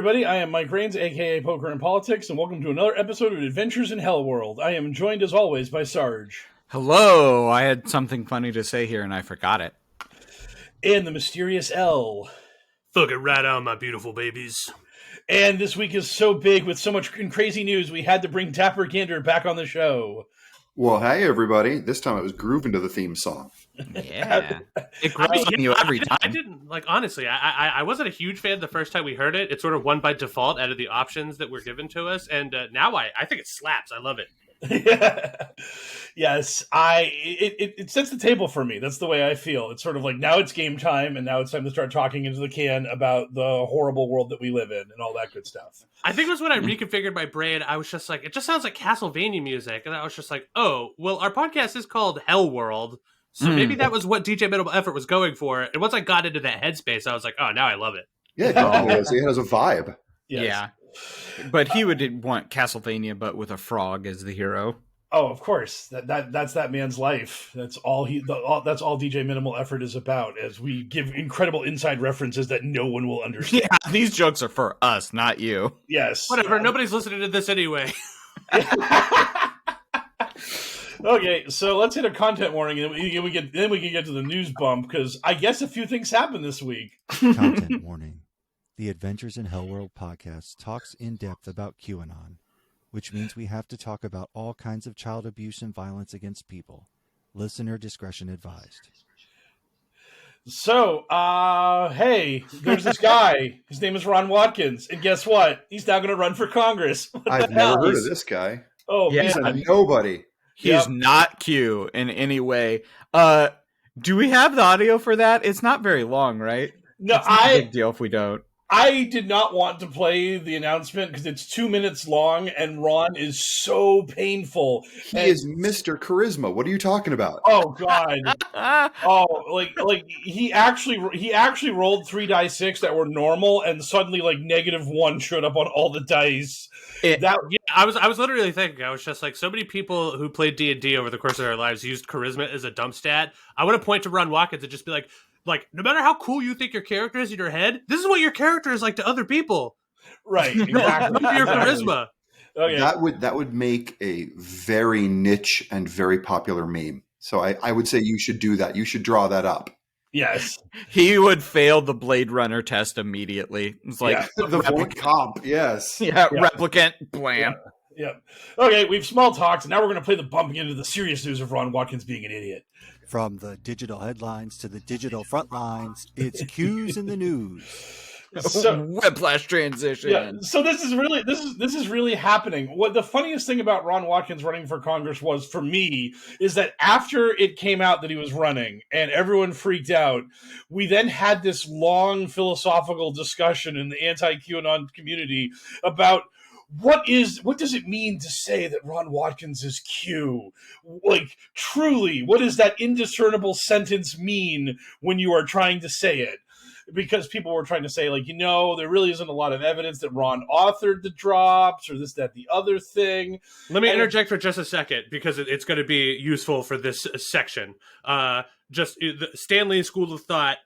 everybody. I am Mike Rains, aka Poker and Politics, and welcome to another episode of Adventures in HellwQrld. I am joined, as always, by Sarge. Hello! I had something funny to say here, and I forgot it. And the mysterious L. Fuck it right on, my beautiful babies. And this week is so big with so much crazy news, we had to bring Dapper Gander back on the show. Well, hey, everybody. This time it was grooving to the theme song. Yeah. It grows on you every time. I didn't, honestly, I wasn't a huge fan the first time we heard it. It sort of won by default out of the options that were given to us. And now I think it slaps. I love it. Yes, it sets the table for me. That's the way I feel. It's sort of like, now it's game time, and now it's time to start talking into the can about the horrible world that we live in and all that good stuff. I think it was when I reconfigured my brain, I was just like, it just sounds like Castlevania music. And I was just like, oh, well, our podcast is called HellwQrld. So maybe that was what DJ Minimal Effort was going for. And once I got into that headspace, I was like, oh, now I love it. Yeah, it definitely is. It has a vibe. Yes. Yeah. But he would want Castlevania, but with a frog as the hero. Oh, of course. That's that man's life. That's all that's all DJ Minimal Effort is about, as we give incredible inside references that no one will understand. Yeah, these jokes are for us, not you. Yes. Whatever. Nobody's listening to this anyway. Okay, so let's hit a content warning, and then we can get to the news bump, because I guess a few things happened this week. Content warning. The Adventures in HellwQrld podcast talks in depth about QAnon, which means we have to talk about all kinds of child abuse and violence against people. Listener discretion advised. So, hey, there's this guy. His name is Ron Watkins, and guess what? He's now going to run for Congress. I've never heard of this guy. Oh, Yeah. He's man. a nobody. He is not Q in any way. Do we have the audio for that? It's not very long, right? No, It's not a big deal if we don't. I did not want to play the announcement because it's 2 minutes long, and Ron is so painful. He is Mr. Charisma. What are you talking about? Oh God! Oh, like he actually rolled 3 dice 6 that were normal, and suddenly like -1 showed up on all the dice. I was literally thinking, I was just like, so many people who played D&D over the course of their lives used charisma as a dump stat. I want to point to Ron Watkins and just be like, no matter how cool you think your character is in your head, this is what your character is like to other people. Right, exactly. Your charisma. Okay. That would make a very niche and very popular meme. So I would say you should do that. You should draw that up. Yes. He would fail the Blade Runner test immediately. It's like, The void comp, yes. yeah, replicant, blam. Yeah. Okay, we've small talks, and now we're going to play the bumping into the serious news of Ron Watkins being an idiot. From the digital headlines to the digital front lines, it's Q's in the news. So, Whiplash transition. yeah, so this is really happening. What the funniest thing about Ron Watkins running for Congress was, for me, is that after it came out that he was running and everyone freaked out, we then had this long philosophical discussion in the anti-QAnon community about what does it mean to say that Ron Watkins is Q? Like, truly, what does that indiscernible sentence mean when you are trying to say it? Because people were trying to say, like, there really isn't a lot of evidence that Ron authored the drops or this, that, the other thing. Let me interject for just a second, because it's going to be useful for this section. Just the Stanley School of Thought,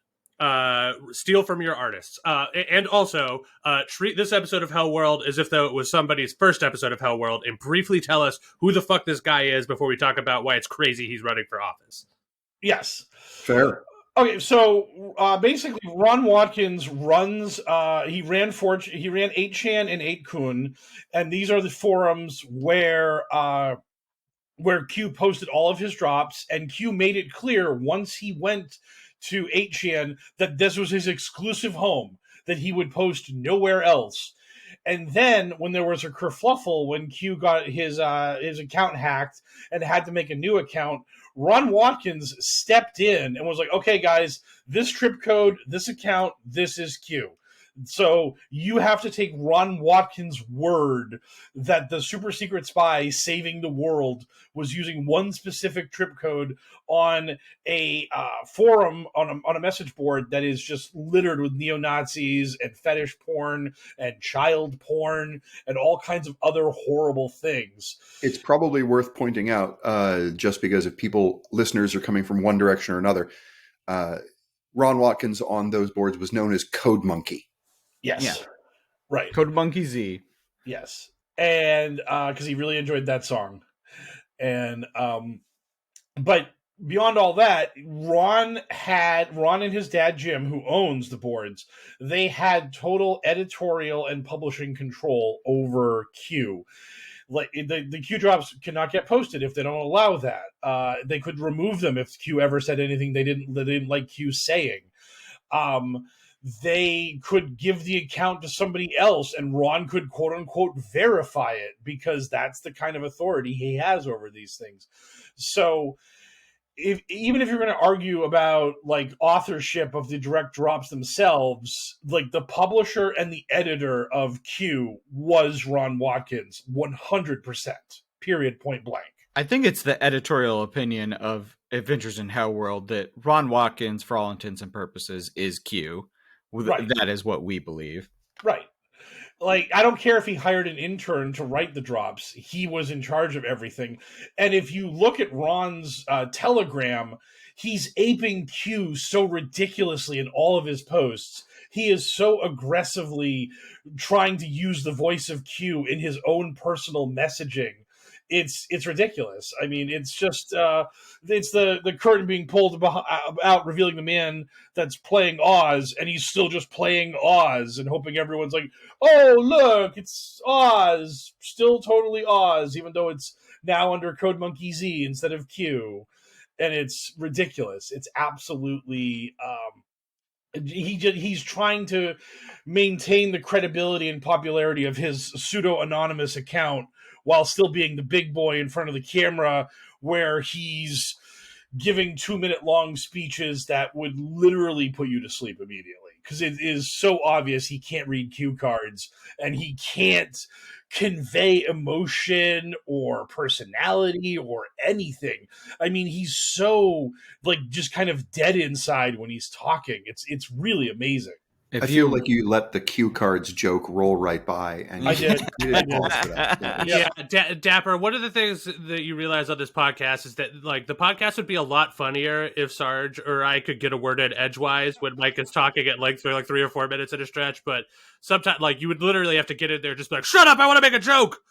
steal from your artists. And also, treat this episode of HellwQrld as if though it was somebody's first episode of HellwQrld, and briefly tell us who the fuck this guy is before we talk about why it's crazy he's running for office. Yes. Fair. Okay, so basically, Ron Watkins runs. He ran 8chan and 8kun, and these are the forums where Q posted all of his drops, and Q made it clear once he went to 8chan that this was his exclusive home, that he would post nowhere else. And then when there was a kerfluffle, when Q got his account hacked and had to make a new account, Ron Watkins stepped in and was like, okay, guys, this trip code, this account, this is Q. So you have to take Ron Watkins' word that the super secret spy saving the world was using one specific trip code on a forum, on a message board that is just littered with neo-Nazis and fetish porn and child porn and all kinds of other horrible things. It's probably worth pointing out, just because if listeners are coming from one direction or another, Ron Watkins on those boards was known as Code Monkey. Yes. Yeah. Right. Code Monkey Z. Yes. And because he really enjoyed that song. And but beyond all that, Ron and his dad Jim, who owns the boards, they had total editorial and publishing control over Q. Like the Q drops cannot get posted if they don't allow that. They could remove them if Q ever said anything they didn't like Q saying. They could give the account to somebody else, and Ron could quote unquote verify it because that's the kind of authority he has over these things. So even if you're going to argue about like authorship of the direct drops themselves, like the publisher and the editor of Q was Ron Watkins, 100%, period, point blank. I think it's the editorial opinion of Adventures in HellwQrld that Ron Watkins, for all intents and purposes, is Q. Right. That is what we believe. Right. Like, I don't care if he hired an intern to write the drops. He was in charge of everything. And if you look at Ron's Telegram, he's aping Q so ridiculously in all of his posts. He is so aggressively trying to use the voice of Q in his own personal messaging. It's ridiculous. I mean, it's just it's the curtain being pulled out, revealing the man that's playing Oz, and he's still just playing Oz and hoping everyone's like, oh, look, it's Oz, still totally Oz, even though it's now under Code Monkey Z instead of Q. And it's ridiculous. It's absolutely he's trying to maintain the credibility and popularity of his pseudo-anonymous account while still being the big boy in front of the camera, where he's giving 2-minute long speeches that would literally put you to sleep immediately. Because it is so obvious he can't read cue cards, and he can't convey emotion or personality or anything. I mean, he's so like just kind of dead inside when he's talking. It's really amazing. I feel like you let the cue cards joke roll right by, and I did. Yeah, Dapper. One of the things that you realize on this podcast is that like the podcast would be a lot funnier if Sarge or I could get a word in edgewise when Mike is talking at length for like 3 or 4 minutes at a stretch. But sometimes, like, you would literally have to get in there, just be like, "Shut up! I want to make a joke."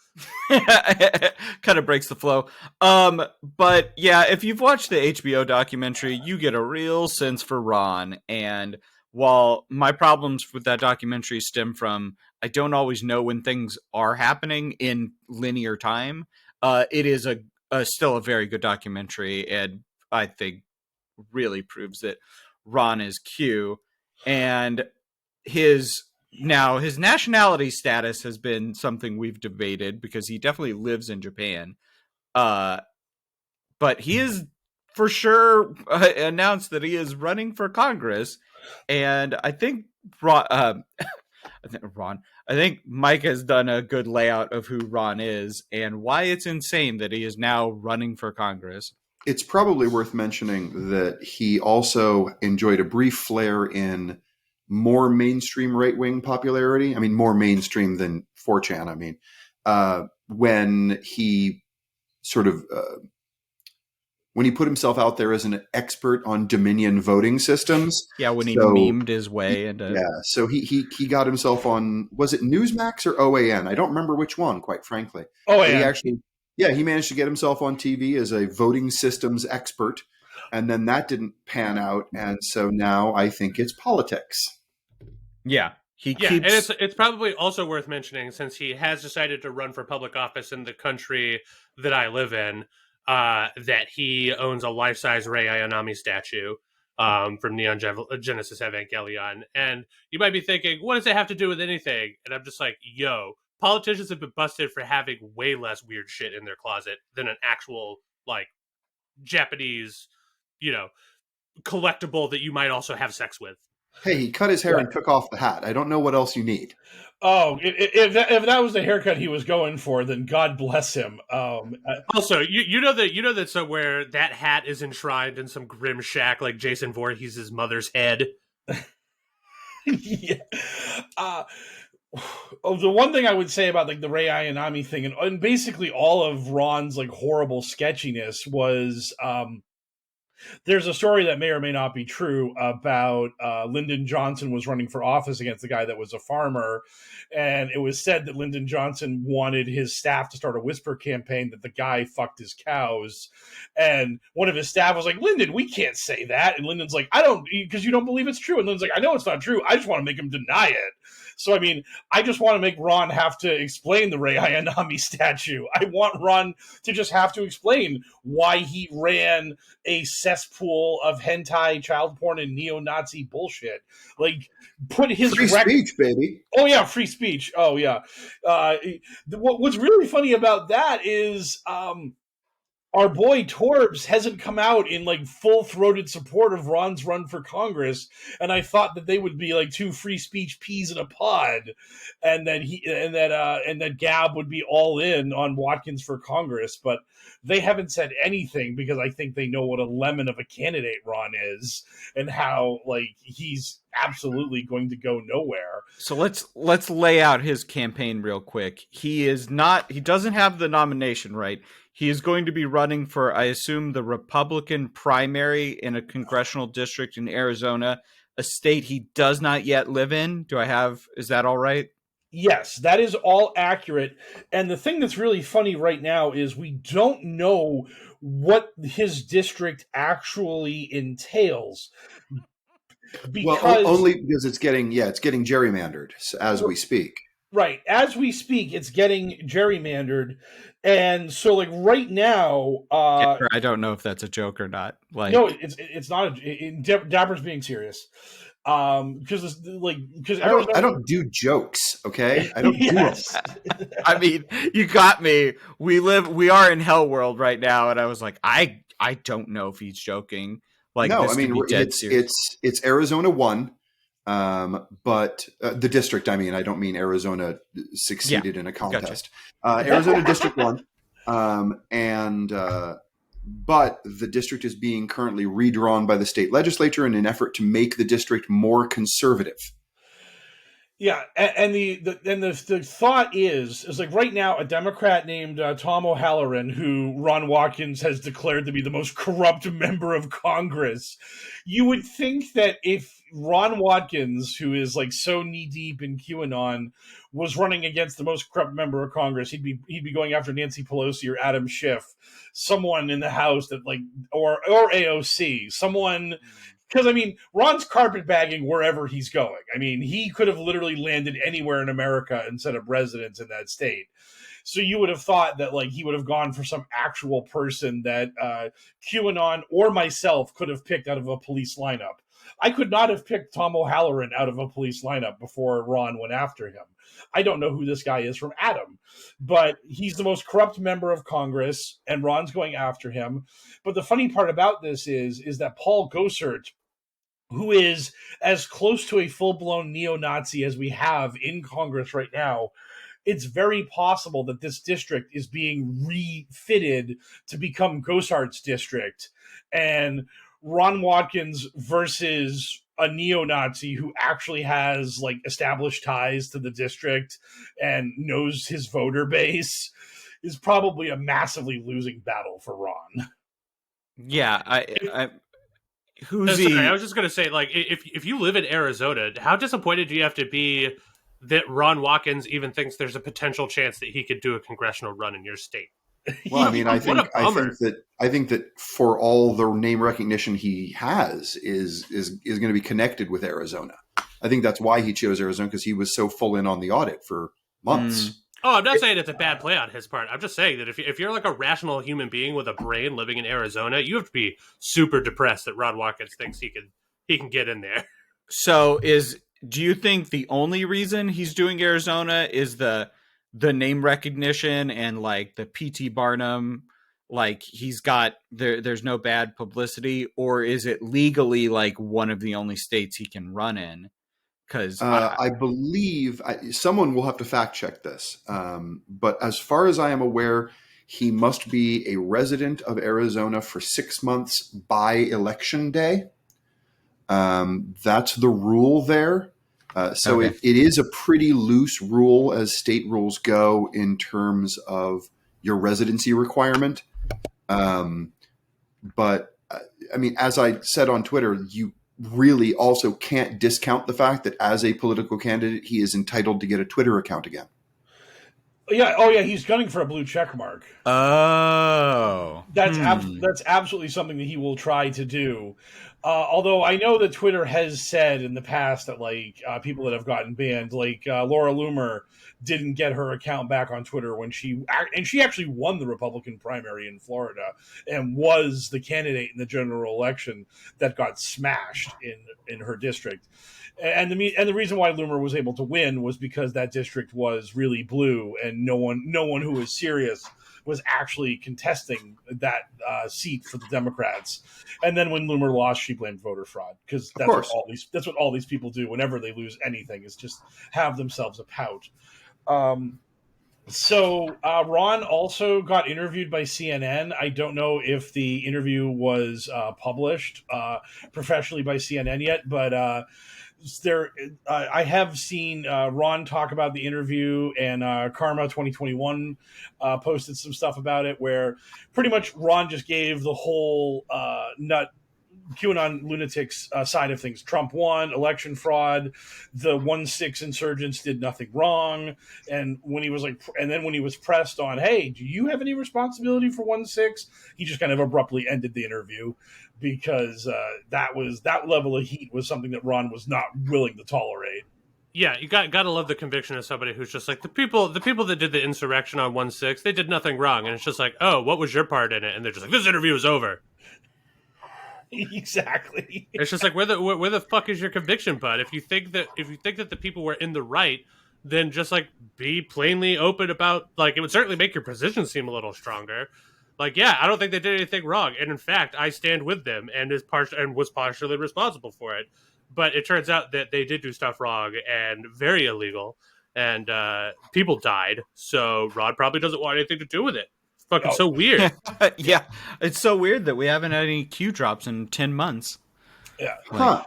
Kind of breaks the flow. But yeah, if you've watched the HBO documentary, you get a real sense for Ron. And while my problems with that documentary stem from I don't always know when things are happening in linear time, it is still a very good documentary, and I think really proves that Ron is Q. And his nationality status has been something we've debated because he definitely lives in Japan. But he is for sure announced that he is running for Congress. And I think I think Mike has done a good layout of who Ron is and why it's insane that he is now running for Congress. It's probably worth mentioning that he also enjoyed a brief flare in more mainstream right-wing popularity. I mean, more mainstream than 4chan. I mean, when he sort of when he put himself out there as an expert on Dominion voting systems. Yeah, when he memed his way into... Yeah, so he got himself on, was it Newsmax or OAN? I don't remember which one, quite frankly. OAN. He managed to get himself on TV as a voting systems expert, and then that didn't pan out, and so now I think it's politics. Yeah. And it's probably also worth mentioning, since he has decided to run for public office in the country that I live in, that he owns a life-size Rei Ayanami statue from Neon Genesis Evangelion. And you might be thinking, what does it have to do with anything? And I'm just like, yo, politicians have been busted for having way less weird shit in their closet than an actual, like, Japanese, collectible that you might also have sex with. Hey, he cut his hair and took off the hat. I don't know what else you need. Oh, if that was the haircut he was going for, then God bless him. Also, you know that somewhere that hat is enshrined in some grim shack like Jason Voorhees' mother's head. Yeah. The one thing I would say about like the Rei Ayanami thing and basically all of Ron's like horrible sketchiness was There's a story that may or may not be true about Lyndon Johnson was running for office against a guy that was a farmer. And it was said that Lyndon Johnson wanted his staff to start a whisper campaign that the guy fucked his cows. And one of his staff was like, Lyndon, we can't say that. And Lyndon's like, I don't, because you don't believe it's true. And Lyndon's like, I know it's not true. I just want to make him deny it. So, I mean, I just want to make Ron have to explain the Rei Ayanami statue. I want Ron to just have to explain why he ran a cesspool of hentai, child porn, and neo-Nazi bullshit. Like, put his free speech, baby. Oh yeah, free speech. Oh yeah. What's really funny about that is our boy Torbs hasn't come out in like full-throated support of Ron's run for Congress, and I thought that they would be like two free speech peas in a pod, and that Gab would be all in on Watkins for Congress, but they haven't said anything because I think they know what a lemon of a candidate Ron is and how like he's absolutely going to go nowhere. So let's lay out his campaign real quick. He doesn't have the nomination, right? He is going to be running for, I assume, the Republican primary in a congressional district in Arizona, a state he does not yet live in. Is that all right? Yes, that is all accurate. And the thing that's really funny right now is we don't know what his district actually entails. Only because it's getting gerrymandered as we speak. Right. As we speak, it's getting gerrymandered. And so, like, right now... I don't know if that's a joke or not. Like, no, it's not. Dapper's being serious. Because I don't do jokes, okay? I don't do them. I mean, you got me. We are in HellwQrld right now, and I was like, I don't know if he's joking. Like, no, this I mean, it's Arizona 1. But the district, I mean, I don't mean Arizona succeeded in a contest. Gotcha. Arizona District 1. But the district is being currently redrawn by the state legislature in an effort to make the district more conservative. Yeah, and the thought is like right now a Democrat named Tom O'Halloran, who Ron Watkins has declared to be the most corrupt member of Congress. You would think that if Ron Watkins, who is like so knee deep in QAnon, was running against the most corrupt member of Congress, he'd be going after Nancy Pelosi or Adam Schiff, someone in the House that like or AOC, someone. Because, I mean, Ron's carpetbagging wherever he's going. I mean, he could have literally landed anywhere in America and set up residence in that state. So you would have thought that, like, he would have gone for some actual person that QAnon or myself could have picked out of a police lineup. I could not have picked Tom O'Halloran out of a police lineup before Ron went after him. I don't know who this guy is from Adam, but he's the most corrupt member of Congress, and Ron's going after him. But the funny part about this is that Paul Gosart, who is as close to a full-blown neo-Nazi as we have in Congress right now, it's very possible that this district is being refitted to become Gosart's district. And Ron Watkins versus a neo-Nazi who actually has like established ties to the district and knows his voter base is probably a massively losing battle for Ron. Yeah, I was just going to say, like, if you live in Arizona, how disappointed do you have to be that Ron Watkins even thinks there's a potential chance that he could do a congressional run in your state? Well, I mean, I think that for all the name recognition he has is going to be connected with Arizona. I think that's why he chose Arizona, because he was so full in on the audit for months. Oh, I'm not saying it's a bad play on his part. I'm just saying that if you're like a rational human being with a brain living in Arizona, you have to be super depressed that Ron Watkins thinks he can get in there. So do you think the only reason he's doing Arizona is the name recognition and like the P.T. Barnum, like he's got there's no bad publicity, or is it legally like one of the only states he can run in? Because I believe someone will have to fact check this, but as far as I am aware, he must be a resident of Arizona for 6 months by election day. That's the rule there. So okay. It is a pretty loose rule as state rules go in terms of your residency requirement. But I mean, as I said on Twitter, you really also can't discount the fact that as a political candidate, he is entitled to get a Twitter account again. Yeah. Oh, yeah. He's gunning for a blue check mark. Oh, That's that's absolutely something that he will try to do. Although I know that Twitter has said in the past that like people that have gotten banned, like Laura Loomer, didn't get her account back on Twitter when she actually won the Republican primary in Florida and was the candidate in the general election that got smashed in her district. And the reason why Loomer was able to win was because that district was really blue and no one who was serious was actually contesting that seat for the Democrats. And then when Loomer lost, she blamed voter fraud because that's what all these people do whenever they lose anything is just have themselves a pout. So Ron also got interviewed by CNN. I don't know if the interview was published professionally by CNN yet, but I have seen Ron talk about the interview, and Karma 2021 posted some stuff about it where pretty much Ron just gave the whole nut QAnon lunatics side of things. Trump won, election fraud, the 1-6 insurgents did nothing wrong. And when he was when he was pressed on, hey, do you have any responsibility for 1-6? He just kind of abruptly ended the interview because that level of heat was something that Ron was not willing to tolerate. Yeah, you got to love the conviction of somebody who's just like the people that did the insurrection on 1-6, they did nothing wrong, and it's just like, oh, what was your part in it? And they're just like, this interview is over. Exactly. It's just like where the fuck is your conviction, bud? If you think that the people were in the right, then just like be plainly open about, like, it would certainly make your position seem a little stronger. Like, yeah, I don't think they did anything wrong, and in fact, I stand with them and was partially responsible for it. But it turns out that they did do stuff wrong and very illegal, and people died. So Rod probably doesn't want anything to do with it. Fucking so weird. Yeah, it's so weird that we haven't had any Q drops in 10 months. Yeah. Huh.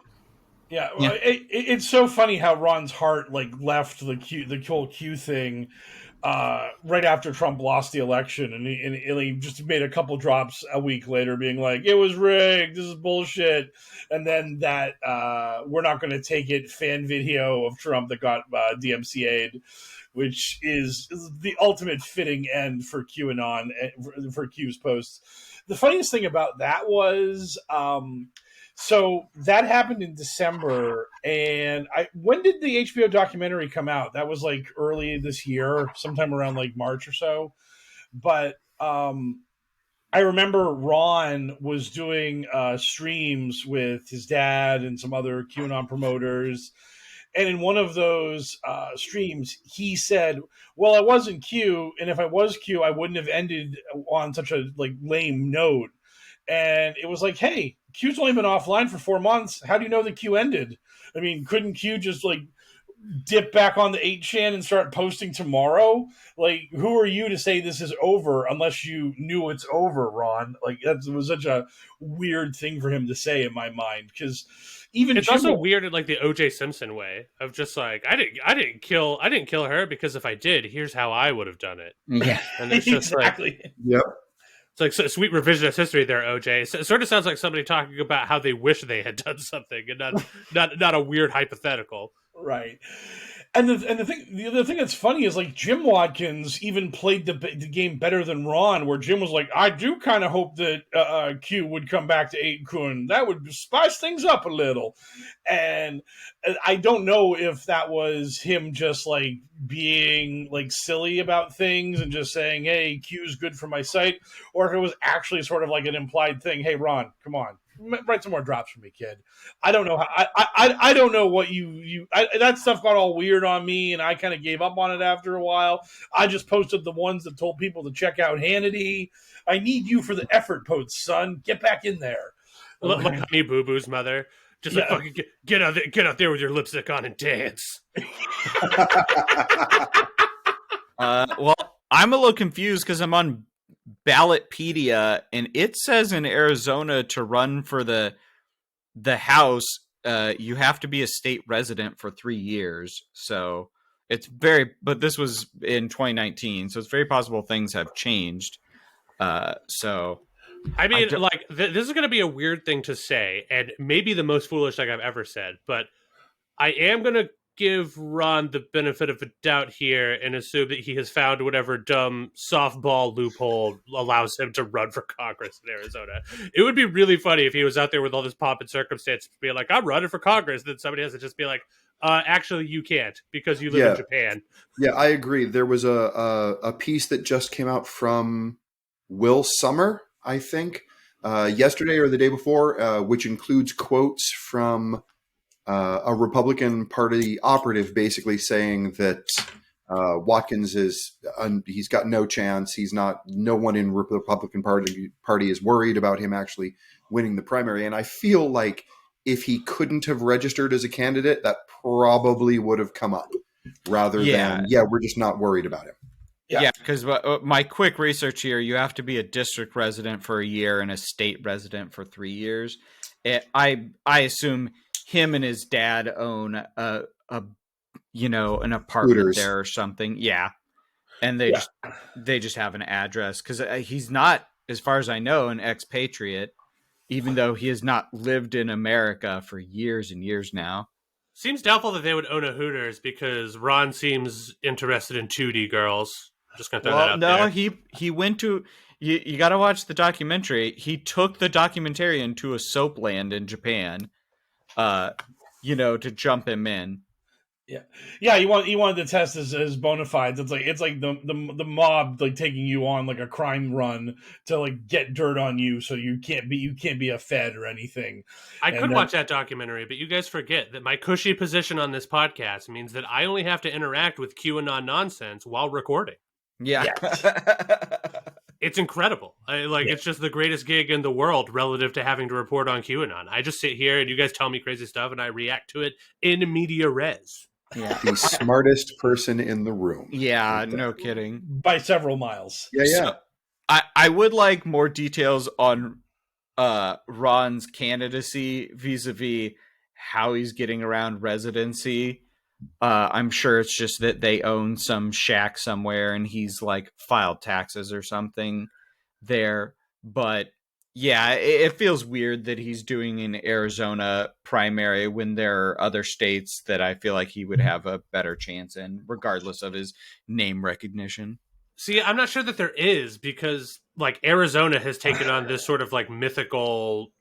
Yeah, well, it's so funny how Ron's heart like left the whole Q thing right after Trump lost the election, and he just made a couple drops a week later, being like, "It was rigged. This is bullshit." And then that "we're not going to take it" fan video of Trump that got DMCA'd, which is the ultimate fitting end for QAnon, for Q's posts. The funniest thing about that was, so that happened in December, and when did the HBO documentary come out? That was like early this year, sometime around like March or so. But I remember Ron was doing streams with his dad and some other QAnon promoters. And in one of those streams, he said, well, I wasn't Q, and if I was Q, I wouldn't have ended on such a like lame note. And it was like, hey, Q's only been offline for 4 months. How do you know that Q ended? I mean, couldn't Q just like dip back on the 8chan and start posting tomorrow? Like, who are you to say this is over unless you knew it's over, Ron? Like, that was such a weird thing for him to say in my mind, because even it's also weird in like the O.J. Simpson way of just like, I didn't kill her because if I did, here's how I would have done it. Yeah, and it's just exactly. Like, yep. It's like sweet revisionist history there, OJ. So it sort of sounds like somebody talking about how they wish they had done something, and not a weird hypothetical. Right. And the other thing that's funny is like Jim Watkins even played the game better than Ron, where Jim was like, I do kind of hope that Q would come back to 8kun. That would spice things up a little. And I don't know if that was him just like being like silly about things and just saying, hey, Q's good for my site, or if it was actually sort of like an implied thing. Hey, Ron, come on, write some more drops for me, kid. I don't know how. I don't know what that stuff got all weird on me, and I kind of gave up on it after a while. I just posted the ones that told people to check out Hannity. I need you for the effort posts, son. Get back in there. Like Honey Boo Boo's mother. Just like fucking get out there with your lipstick on and dance. Well, I'm a little confused because I'm on Ballotpedia, and it says in Arizona to run for the House, you have to be a state resident for 3 years. So but this was in 2019, so it's very possible things have changed. So I mean, like, this is going to be a weird thing to say, and maybe the most foolish thing I've ever said, but I am going to give Ron the benefit of a doubt here and assume that he has found whatever dumb softball loophole allows him to run for Congress in Arizona. It would be really funny if he was out there with all this pomp and circumstance to be like, I'm running for Congress. Then somebody has to just be like, actually, you can't because you live in Japan. Yeah, I agree. There was a piece that just came out from Will Summer, I think, yesterday or the day before, which includes quotes from a Republican Party operative basically saying that Watkins he's got no chance. No one in the Republican Party is worried about him actually winning the primary. And I feel like if he couldn't have registered as a candidate, that probably would have come up rather than, we're just not worried about him. Yeah, because my quick research here, you have to be a district resident for a year and a state resident for 3 years. I assume him and his dad own an apartment Hooters there or something. Yeah, and they just have an address because he's not, as far as I know, an expatriate, even though he has not lived in America for years and years now. Seems doubtful that they would own a Hooters because Ron seems interested in 2D girls. Just gonna throw that out there. No, he went to. You got to watch the documentary. He took the documentarian to a soap land in Japan, to jump him in. Yeah. He wanted to test his bona fides. It's like the mob like taking you on like a crime run to like get dirt on you, so you can't be a Fed or anything. I could watch that documentary, but you guys forget that my cushy position on this podcast means that I only have to interact with QAnon nonsense while recording. Yeah. It's incredible. It's just the greatest gig in the world relative to having to report on QAnon. I just sit here and you guys tell me crazy stuff and I react to it in media res. Yeah. The smartest person in the room. Yeah, no kidding. By several miles. Yeah. So, I would like more details on Ron's candidacy vis-a-vis how he's getting around residency. I'm sure it's just that they own some shack somewhere and he's like filed taxes or something there. But yeah, it feels weird that he's doing an Arizona primary when there are other states that I feel like he would have a better chance in, regardless of his name recognition. See, I'm not sure that there is because like Arizona has taken on this sort of like mythical,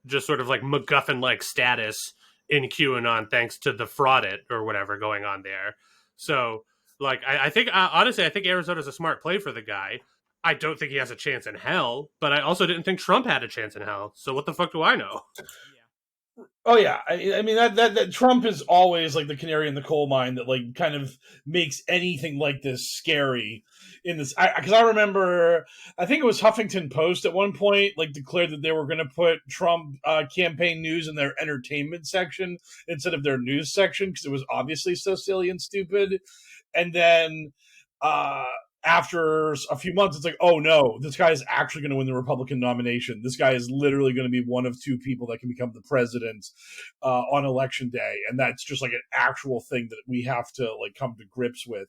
just sort of like MacGuffin-like status in QAnon thanks to the fraud or whatever going on there. So like, I think, honestly, I think Arizona's a smart play for the guy. I don't think he has a chance in hell, but I also didn't think Trump had a chance in hell. So what the fuck do I know? Oh yeah, I mean that Trump is always like the canary in the coal mine that like kind of makes anything like this scary. In this, because I remember, I think it was Huffington Post at one point like declared that they were going to put Trump campaign news in their entertainment section instead of their news section because it was obviously so silly and stupid. And then after a few months, it's like, oh no, this guy is actually going to win the Republican nomination. This guy is literally going to be one of two people that can become the president on election day. And that's just like an actual thing that we have to like come to grips with.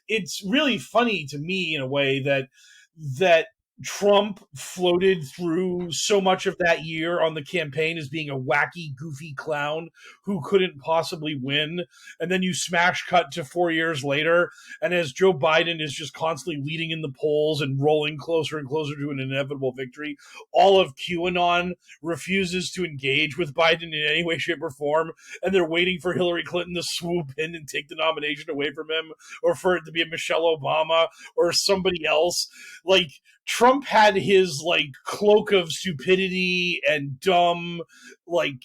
It's really funny to me in a way that Trump floated through so much of that year on the campaign as being a wacky, goofy clown who couldn't possibly win. And then you smash cut to 4 years later, and as Joe Biden is just constantly leading in the polls and rolling closer and closer to an inevitable victory, all of QAnon refuses to engage with Biden in any way, shape, or form, and they're waiting for Hillary Clinton to swoop in and take the nomination away from him, or for it to be a Michelle Obama or somebody else. Like, Trump had his like cloak of stupidity and dumb like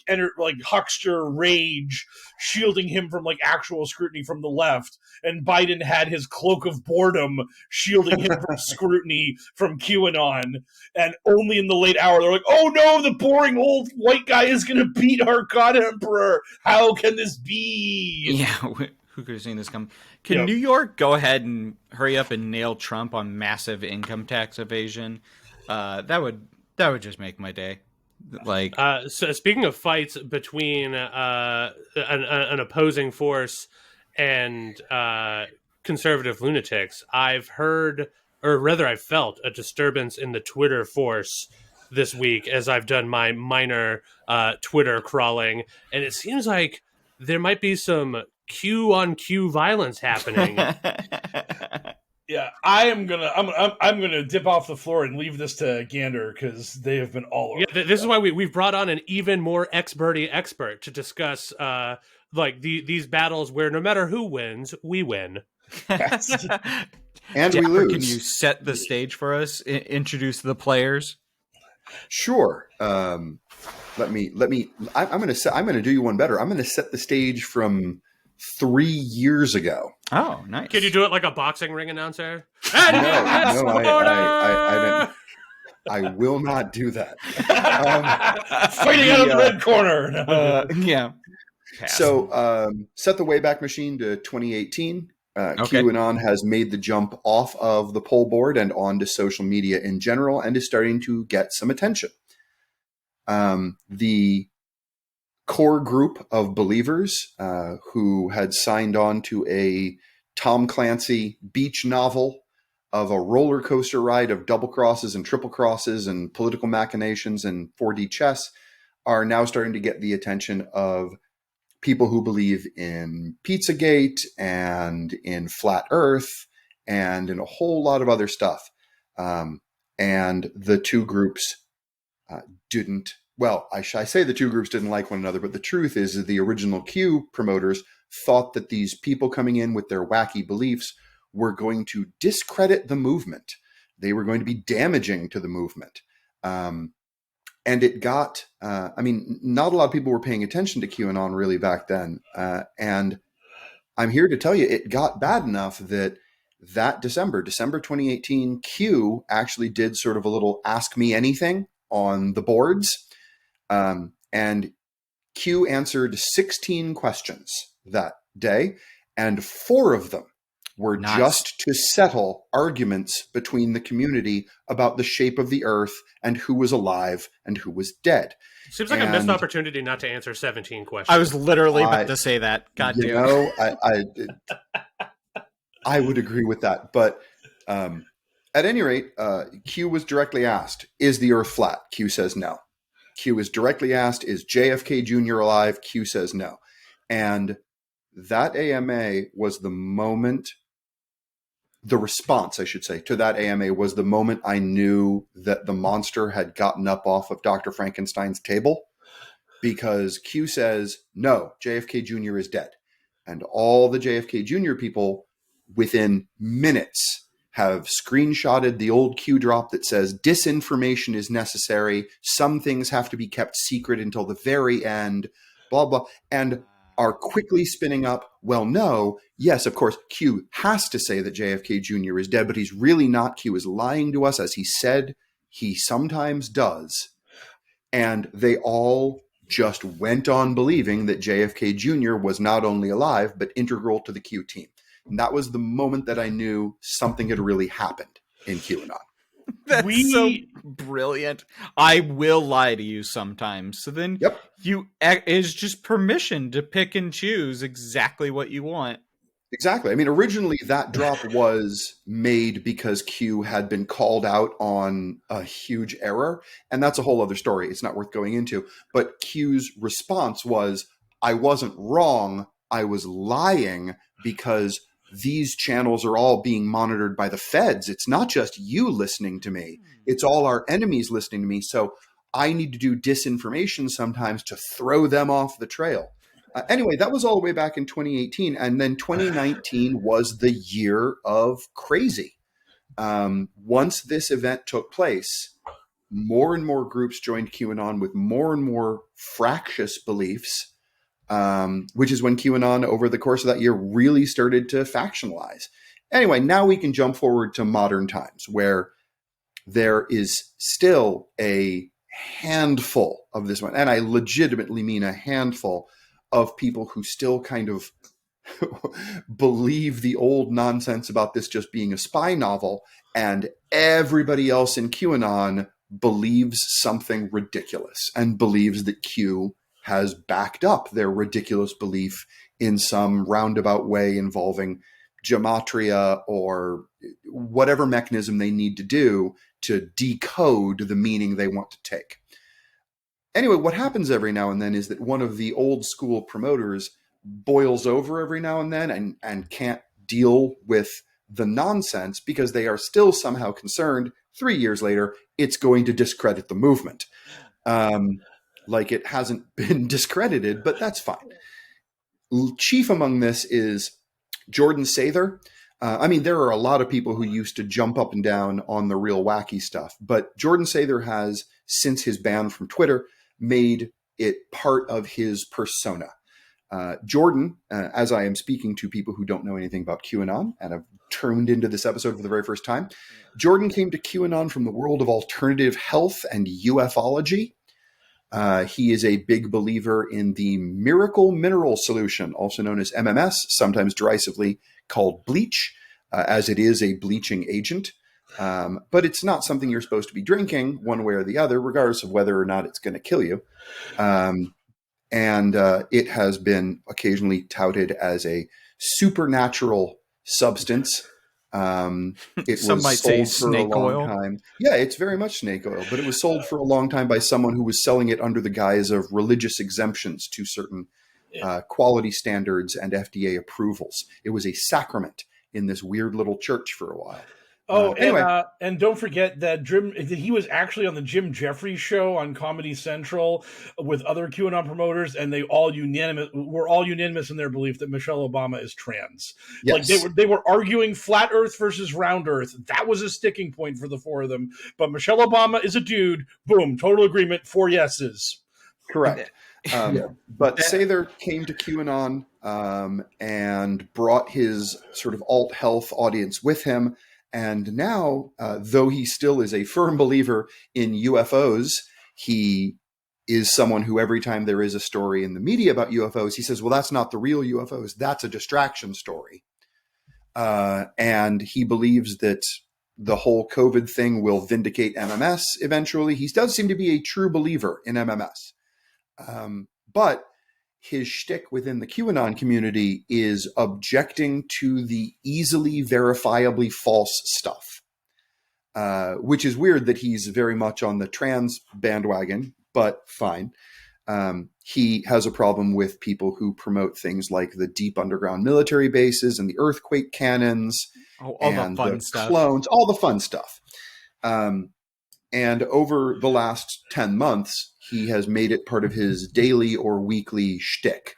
huckster rage shielding him from like actual scrutiny from the left, and Biden had his cloak of boredom shielding him from scrutiny from QAnon. And only in the late hour they're like, oh no, the boring old white guy is going to beat our god emperor. How can this be? Yeah. Who could have seen this come? Can New York go ahead and hurry up and nail Trump on massive income tax evasion? That would just make my day. Like, so speaking of fights between an opposing force and conservative lunatics, I've heard, or rather, I felt a disturbance in the Twitter force this week as I've done my minor Twitter crawling, and it seems like there might be some Q on Q violence happening. Yeah, I'm gonna dip off the floor and leave this to Gander because they have been all over. Yeah, this is why we've brought on an even more expert to discuss these battles where no matter who wins, we win. And Dapper, we lose. Can you set the stage for us? Introduce the players. Sure. I'm going to do you one better. I'm going to set the stage from 3 years ago. Oh, nice. Can you do it like a boxing ring announcer? I will not do that. Fighting out of the red corner. Yeah. Pass. So set the Wayback Machine to 2018. Okay. QAnon has made the jump off of the poll board and onto social media in general and is starting to get some attention. The core group of believers who had signed on to a Tom Clancy beach novel of a roller coaster ride of double crosses and triple crosses and political machinations and 4D chess are now starting to get the attention of people who believe in Pizzagate and in flat Earth and in a whole lot of other stuff. And the two groups didn't, well, I say the two groups didn't like one another, but the truth is that the original Q promoters thought that these people coming in with their wacky beliefs were going to discredit the movement. They were going to be damaging to the movement. And it got, not a lot of people were paying attention to QAnon really back then. And I'm here to tell you, it got bad enough that December 2018, Q actually did sort of a little Ask Me Anything on the boards. And Q answered 16 questions that day, and 4 of them were just to settle arguments between the community about the shape of the earth and who was alive and who was dead. Seems like a missed opportunity not to answer 17 questions. I was literally about to say that. God damn. I would agree with that. But at any rate, Q was directly asked, is the earth flat? Q says no. Q is directly asked, is JFK Jr. alive? Q says no. And that AMA was the moment, the response, I should say, to that AMA was the moment I knew that the monster had gotten up off of Dr. Frankenstein's table, because Q says, no, JFK Jr. is dead. And all the JFK Jr. people within minutes have screenshotted the old Q drop that says disinformation is necessary. Some things have to be kept secret until the very end, blah, blah, and are quickly spinning up, well, no, yes, of course, Q has to say that JFK Jr. is dead, but he's really not. Q is lying to us, as he said he sometimes does. And they all just went on believing that JFK Jr. was not only alive, but integral to the Q team. And that was the moment that I knew something had really happened in QAnon. That's so brilliant. I will lie to you sometimes. So then is just permission to pick and choose exactly what you want. Exactly. I mean, originally that drop was made because Q had been called out on a huge error. And that's a whole other story. It's not worth going into. But Q's response was, I wasn't wrong. I was lying because these channels are all being monitored by the feds. It's not just you listening to me. It's all our enemies listening to me. So I need to do disinformation sometimes to throw them off the trail. Anyway, that was all the way back in 2018. And then 2019 was the year of crazy. Once this event took place, more and more groups joined QAnon with more and more fractious beliefs. Which is when QAnon over the course of that year really started to factionalize. Anyway, now we can jump forward to modern times where there is still a handful of this one. And I legitimately mean a handful of people who still kind of believe the old nonsense about this just being a spy novel. And everybody else in QAnon believes something ridiculous and believes that Q has backed up their ridiculous belief in some roundabout way involving gematria or whatever mechanism they need to do to decode the meaning they want to take. Anyway, what happens every now and then is that one of the old school promoters boils over every now and then and can't deal with the nonsense because they are still somehow concerned 3 years later it's going to discredit the movement. Like it hasn't been discredited, but that's fine. Chief among this is Jordan Sather. There are a lot of people who used to jump up and down on the real wacky stuff, but Jordan Sather has, since his ban from Twitter, made it part of his persona. Jordan, as I am speaking to people who don't know anything about QAnon and have tuned into this episode for the very first time, Jordan came to QAnon from the world of alternative health and ufology. He is a big believer in the miracle mineral solution, also known as MMS, sometimes derisively called bleach, as it is a bleaching agent. But it's not something you're supposed to be drinking one way or the other, regardless of whether or not it's going to kill you. And it has been occasionally touted as a supernatural substance. It Some was might sold say for snake a long oil. time. Yeah, it's very much snake oil, but it was sold for a long time by someone who was selling it under the guise of religious exemptions to certain quality standards and FDA approvals. It was a sacrament in this weird little church for a while. Anyway. And don't forget that he was actually on the Jim Jeffries show on Comedy Central with other QAnon promoters, and they were all unanimous in their belief that Michelle Obama is trans. Yes. Like they were arguing flat Earth versus round Earth. That was a sticking point for the four of them. But Michelle Obama is a dude. Boom, total agreement. 4 yeses. Correct. But Sather came to QAnon and brought his sort of alt health audience with him. And now, though he still is a firm believer in UFOs, he is someone who every time there is a story in the media about UFOs, he says, well, that's not the real UFOs. That's a distraction story. And he believes that the whole COVID thing will vindicate MMS eventually. He does seem to be a true believer in MMS. But his shtick within the QAnon community is objecting to the easily verifiably false stuff, which is weird that he's very much on the trans bandwagon, but fine. He has a problem with people who promote things like the deep underground military bases and the earthquake cannons, all and the fun the stuff. clones, all the fun stuff. And over the last 10 months, he has made it part of his daily or weekly shtick.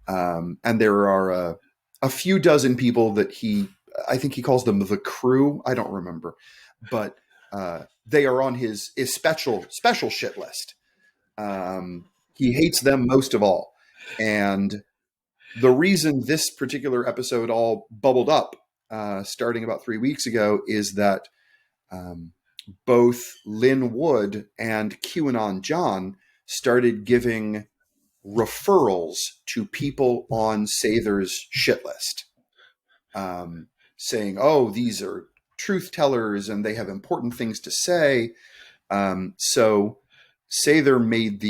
And there are a few dozen people that I think he calls them the crew. I don't remember, but they are on his special shit list. He hates them most of all. And the reason this particular episode all bubbled up, starting about 3 weeks ago, is that both Lynn Wood and QAnon John started giving referrals to people on Sather's shit list, saying, oh, these are truth tellers and they have important things to say. So Sather made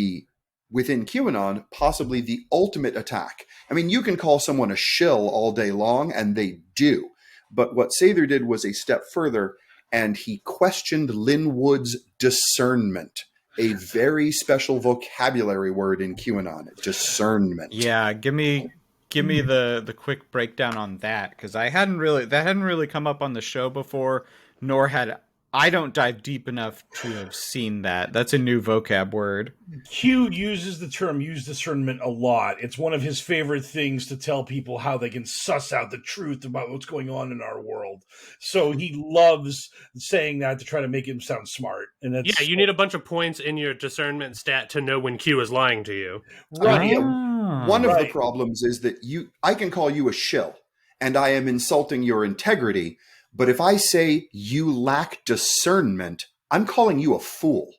within QAnon, possibly the ultimate attack. I mean, you can call someone a shill all day long, and they do. But what Sather did was a step further, and he questioned Lynn Wood's discernment. A very special vocabulary word in QAnon, discernment. Yeah, give me the quick breakdown on that, because that hadn't really come up on the show before, nor had I don't dive deep enough to have seen that. That's a new vocab word. Q uses the term use discernment a lot. It's one of his favorite things to tell people how they can suss out the truth about what's going on in our world. So he loves saying that to try to make him sound smart. And that's, you need a bunch of points in your discernment stat to know when Q is lying to you. Right. One of the problems is that I can call you a shill, and I am insulting your integrity. But if I say you lack discernment, I'm calling you a fool.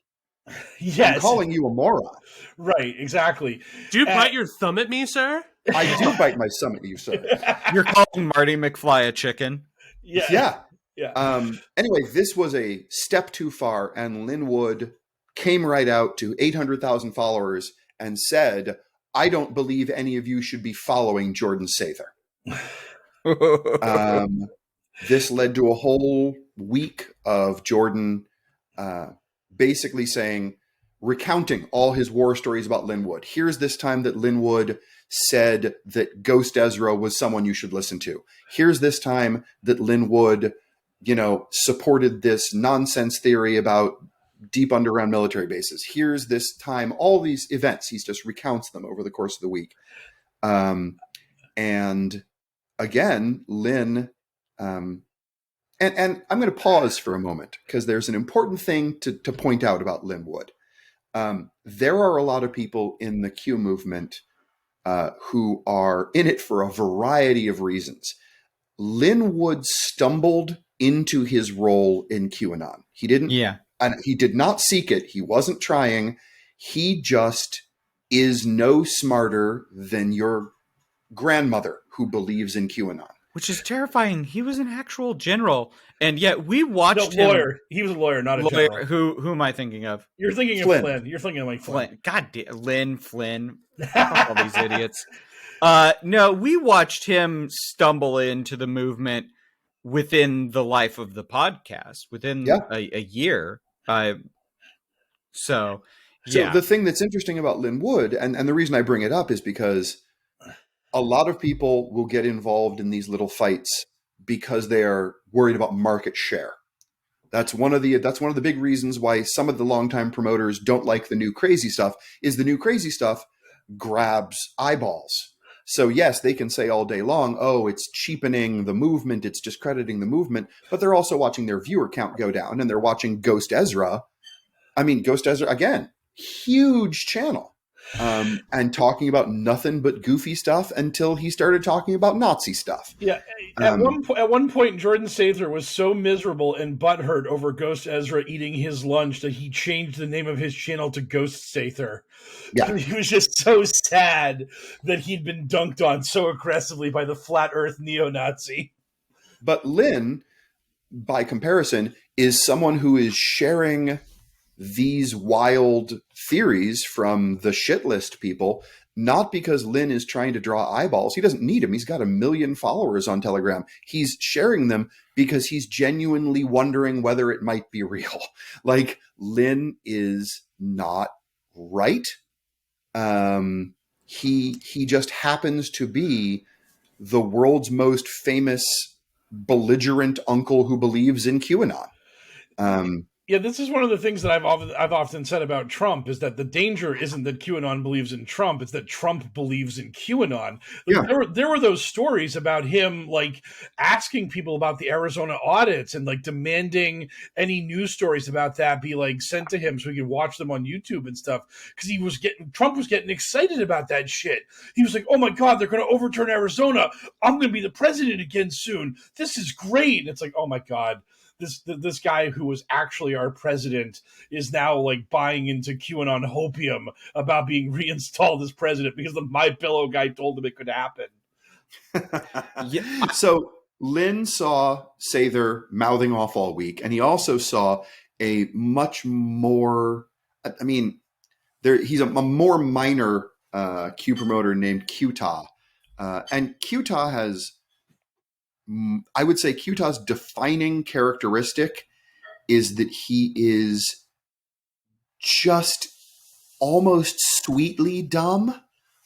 Yes. I'm calling you a moron. Right, exactly. Do you bite your thumb at me, sir? I do bite my thumb at you, sir. You're calling Marty McFly a chicken. Yeah. Anyway, this was a step too far, and Lynn Wood came right out to 800,000 followers and said, I don't believe any of you should be following Jordan Sather. This led to a whole week of Jordan basically recounting all his war stories about Linwood. Here's this time that Linwood said that Ghost Ezra was someone you should listen to. Here's this time that Linwood, supported this nonsense theory about deep underground military bases. Here's this time, all these events. He just recounts them over the course of the week. And again, Lynn, and I'm going to pause for a moment because there's an important thing to point out about Linwood. There are a lot of people in the Q movement who are in it for a variety of reasons. Linwood stumbled into his role in QAnon. He didn't. Yeah. And he did not seek it. He wasn't trying. He just is no smarter than your grandmother who believes in QAnon. Which is terrifying. He was an actual general, and yet we watched him. Lawyer. He was a lawyer, not a general. Who am I thinking of? You're thinking Flynn. of Flynn. You're thinking of like Flynn. God damn, Lynn, Flynn. All these idiots. No, we watched him stumble into the movement within the life of the podcast, within a year. So the thing that's interesting about Linwood, and the reason I bring it up is because a lot of people will get involved in these little fights because they are worried about market share. That's one of the big reasons why some of the longtime promoters don't like the new crazy stuff, is the new crazy stuff grabs eyeballs. So yes, they can say all day long, oh, it's cheapening the movement, it's discrediting the movement, but they're also watching their viewer count go down, and they're watching Ghost Ezra. I mean, Ghost Ezra, again, huge channel. And talking about nothing but goofy stuff until he started talking about Nazi stuff. Yeah. At one point, Jordan Sather was so miserable and butthurt over Ghost Ezra eating his lunch that he changed the name of his channel to Ghost Sather. Yeah. He was just so sad that he'd been dunked on so aggressively by the flat earth neo-Nazi. But Lynn, by comparison, is someone who is sharing these wild theories from the shit list people, not because Lynn is trying to draw eyeballs. He doesn't need them. He's got 1 million followers on Telegram. He's sharing them because he's genuinely wondering whether it might be real. Like, Lynn is not right. He just happens to be the world's most famous belligerent uncle who believes in QAnon. Yeah, this is one of the things that I've often said about Trump, is that the danger isn't that QAnon believes in Trump, it's that Trump believes in QAnon. There were those stories about him, like, asking people about the Arizona audits and, like, demanding any news stories about that be, like, sent to him so he could watch them on YouTube and stuff, because Trump was getting excited about that shit. He was like, oh my God, they're going to overturn Arizona. I'm going to be the president again soon. This is great. And it's like, oh my God. This guy who was actually our president is now, like, buying into QAnon hopium about being reinstalled as president because the My Pillow guy told him it could happen. Yeah. So Lynn saw Sather mouthing off all week, and he also saw a much more, he's a more minor Q promoter named QTA. And QTA has, I would say QTA's defining characteristic is that he is just almost sweetly dumb.